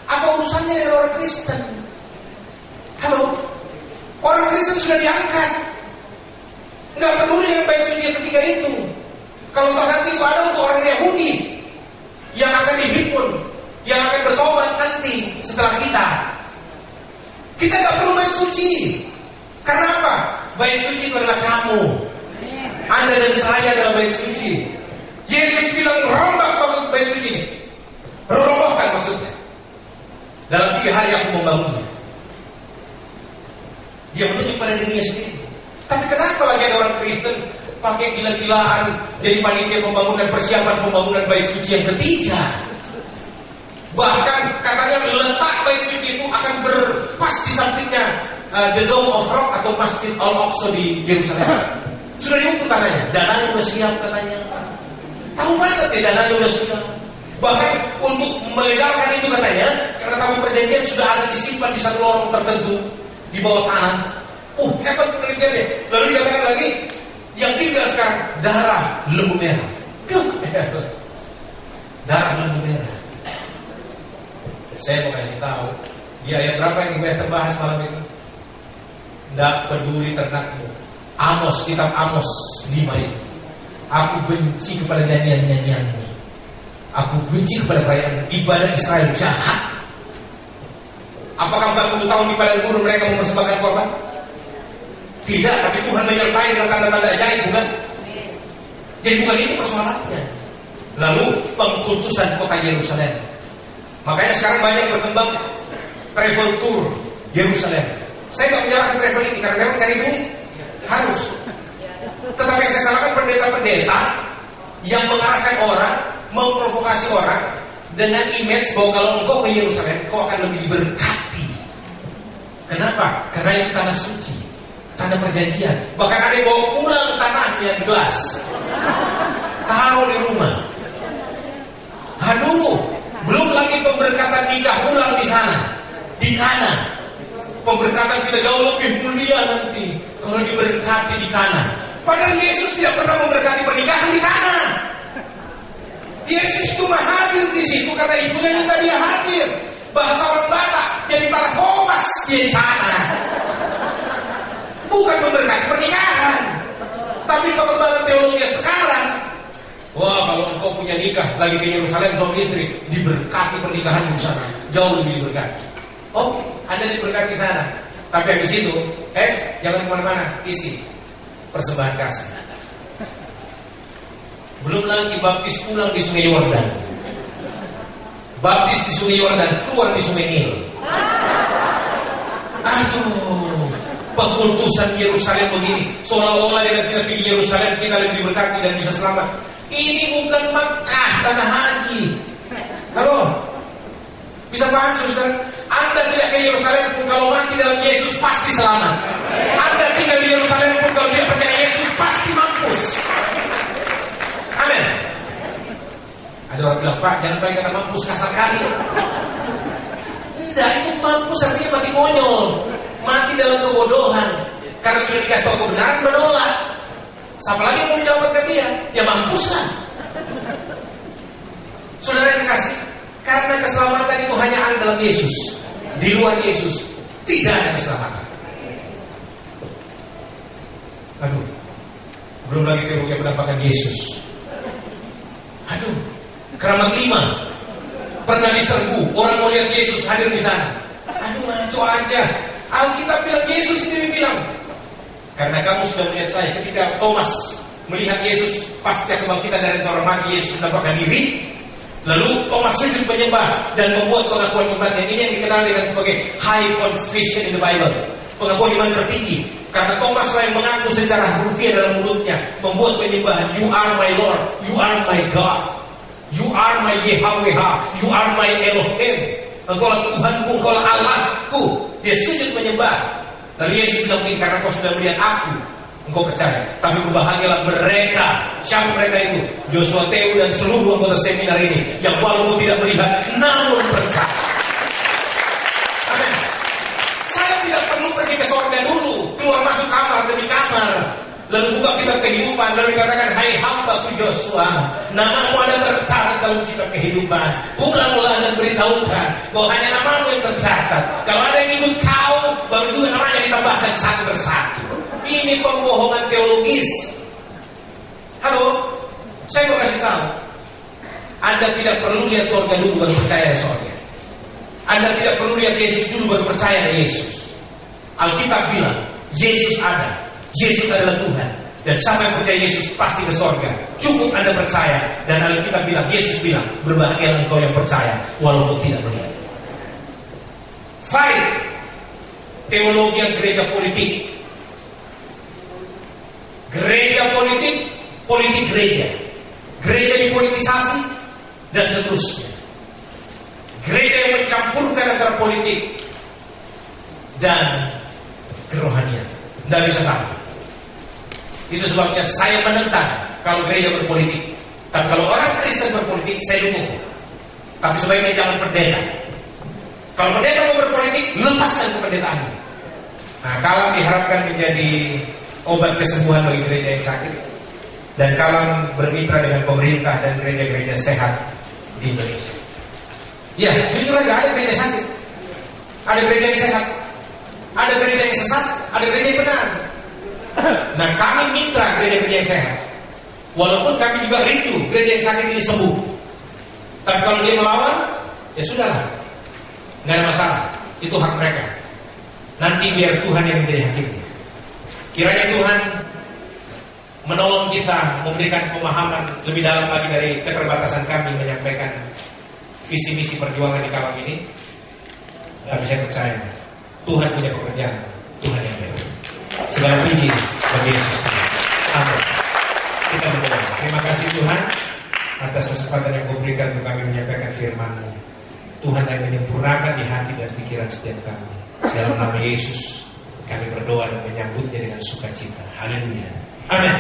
apa urusannya dengan orang Kristen? Halo, orang Kristen sudah diangkat, nggak peduli dengan bait suci yang ketiga itu. Kalau toh nanti itu ada untuk orang Yahudi yang akan dihimpun, yang akan bertobat nanti setelah kita. Kita nggak perlu bait suci. Karena apa? Bait suci itu adalah kamu. Anda dan saya adalah bait suci. Yesus bilang rombak bait suci ini. Robohkan maksudnya. Dalam 3 hari aku membangunnya. Dia menunjuk pada dirinya sendiri. Tapi kenapa lagi ada orang Kristen pakai gila-gilaan jadi panitia pembangunan, persiapan pembangunan bait suci yang ketiga? Bahkan katanya letak bait suci itu akan berpas di sampingnya the Dome of Rock atau Masjid Al-Aqsa di Yerusalem. Sudah diukur tanahnya, dananya sudah siap katanya. Tahu banget ya dananya sudah siap. Bahkan untuk melegalkan itu katanya, karena tabut perjanjian sudah ada disimpan di satu lorong tertentu di bawah tanah. Hebat penelitiannya. Lalu dikatakan lagi, yang tinggal sekarang darah lembu merah. Darah lembu merah. Saya mau kasih tahu, di ayat berapa yang gue terbahas malam itu? Tidak peduli ternakmu. Amos, kitab Amos 5 itu. Aku benci kepada nyanyian-nyanyianmu. Aku benci kepada perayaan ibadah Israel jahat. Apakah 40 tahun di padang gurun mereka mempersembahkan korban? Tidak, tapi Tuhan menyertai dengan tanda-tanda ajaib, bukan? Jadi bukan itu persoalannya. Lalu pengkultusan kota Yerusalem. Makanya sekarang banyak berkembang travel tour Yerusalem. Saya nggak menyalahkan travel ini karena memang cari duit harus. Tetapi yang saya salahkan pendeta-pendeta yang mengarahkan orang, memprovokasi orang dengan image bahwa kalau engkau ke Yerusalem, kau akan lebih diberkati. Kenapa? Karena itu tanah suci, tanah perjanjian. Bahkan ada yang bawa pulang tanahnya di gelas, taruh di rumah. Aduh, belum lagi pemberkatan nikah ulang di sana, di Kana. Pemberkatan kita jauh lebih mulia nanti kalau diberkati di Kana. Padahal Yesus tidak pernah memberkati pernikahan di Kana. Yesus cuma hadir di situ karena ibunya minta dia hadir. Bahasa orang Batak, jadi para khobas dia di sana. Bukan memberkati pernikahan. Tapi pengembangan teologi sekarang, wah kalau engkau punya nikah lagi ke Yerusalem suami istri, diberkati pernikahan di sana, jauh lebih diberkati. Oke, Anda diberkati sana. Tapi habis itu, jangan kemana-mana, isi persembahan kasih. Belum lagi baptis pulang di Sungai Yordan, baptis di Sungai Yordan, keluar di Sungai Nil. Aduh, pengkultusan Yerusalem begini, seolah-olah dengan kita pergi Yerusalem kita lebih diberkati dan bisa selamat. Ini bukan Makkah, tanah haji. Halo, bisa paham saudara? Anda tidak ke Yerusalem pun kalau mati dalam Yesus pasti selamat. Anda tinggal di Yerusalem pun kalau tidak percaya Yesus pasti mampus. Amin. Ada orang bilang, Pak, jangan pakai kata mampus kasar kali. Tidak, itu mampus artinya mati konyol, mati dalam kebodohan. Karena sudah dikasih tahu kebenaran menolak. Siapa lagi yang mau menyelamatkan dia? Ya mampuslah. Saudara yang kasih, karena keselamatan itu hanya ada dalam Yesus. Di luar Yesus tidak ada keselamatan. Aduh, belum lagi teologi yang menampakkan Yesus. Aduh, keramat 5 pernah diserbu, orang mau lihat Yesus hadir di sana. Aduh, ngaco aja. Alkitab bilang, Yesus sendiri bilang, karena kamu sudah melihat saya. Ketika Thomas melihat Yesus pasca kebangkitan dari orang mati, Yesus menampakkan diri. Lalu Thomas sujud menyembah dan membuat pengakuan imannya. Ini yang dikenal dengan sebagai high confession in the Bible, pengakuan iman tertinggi. Karena Thomas lah yang mengaku secara hurufiah dalam mulutnya, membuat penyembahan. You are my Lord, you are my God, you are my Yahweh, you are my Elohim. Engkaulah Tuhanku, engkaulah Allahku. Dia sujud menyembah. Lalu Yesus bilang, karena kau sudah melihat aku, engkau percaya. Tapi berbahagialah mereka. Siapa mereka itu? Joshua, Teu, dan seluruh anggota seminar ini, yang walaupun tidak melihat namun percaya. Amin. Saya tidak perlu pergi ke surga dulu, keluar masuk kamar demi kamar, lalu buka kitab kehidupan, lalu dikatakan, hai hambaku Joshua, namamu ada tercatat dalam kitab kehidupan. Pulanglah dan beritahukan bahwa hanya namamu yang tercatat. Kalau ada yang ikut kau, baru juga namanya ditambahkan satu persatu. Ini pembohongan teologis. Halo, saya mau kasih tahu, Anda tidak perlu lihat surga dulu baru percaya di surga. Anda tidak perlu lihat Yesus dulu baru percaya di Yesus. Alkitab bilang, Yesus ada. Yesus adalah Tuhan. Dan siapa yang percaya Yesus pasti ke surga. Cukup Anda percaya. Dan Alkitab bilang, Yesus bilang, berbahagialah engkau yang percaya walaupun tidak melihat. Fight teologi gereja politik. Gereja politik, politik gereja. Gereja dipolitisasi dan seterusnya. Gereja yang mencampurkan antara politik dan kerohanian. Tidak bisa sama. Itu sebabnya saya menentang kalau gereja berpolitik. Tapi kalau orang Kristen berpolitik, saya dukung. Tapi sebaiknya jangan pendeta. Kalau pendeta mau berpolitik, lepaskan kependetaan. Nah, kalam diharapkan menjadi obat kesembuhan bagi gereja yang sakit. Dan kalam bermitra dengan pemerintah dan gereja-gereja sehat di Indonesia. Ya, jujur aja, ada gereja sakit, ada gereja yang sehat, ada gereja yang sesat, ada gereja yang benar. Nah, kami mitra gereja-gereja yang sehat. Walaupun kami juga rindu gereja yang sakit ini sembuh. Tapi kalau dia melawan, ya sudahlah, nggak ada masalah. Itu hak mereka. Nanti biar Tuhan yang menjadi hakimnya. Kiranya Tuhan menolong kita, memberikan pemahaman lebih dalam lagi dari keterbatasan kami menyampaikan visi misi perjuangan di kalam ini. Tapi saya percaya Tuhan punya pekerjaan, Tuhan yang baik. Segala puji bagi Yesus. Amin. Kita berdoa. Terima kasih Tuhan atas kesempatan yang Kau berikan untuk kami menyampaikan firman-Mu. Tuhan yang menyempurnakan di hati dan pikiran setiap kami. Dalam nama Yesus kami berdoa dan menyambutnya dengan sukacita. Haleluya. Amin.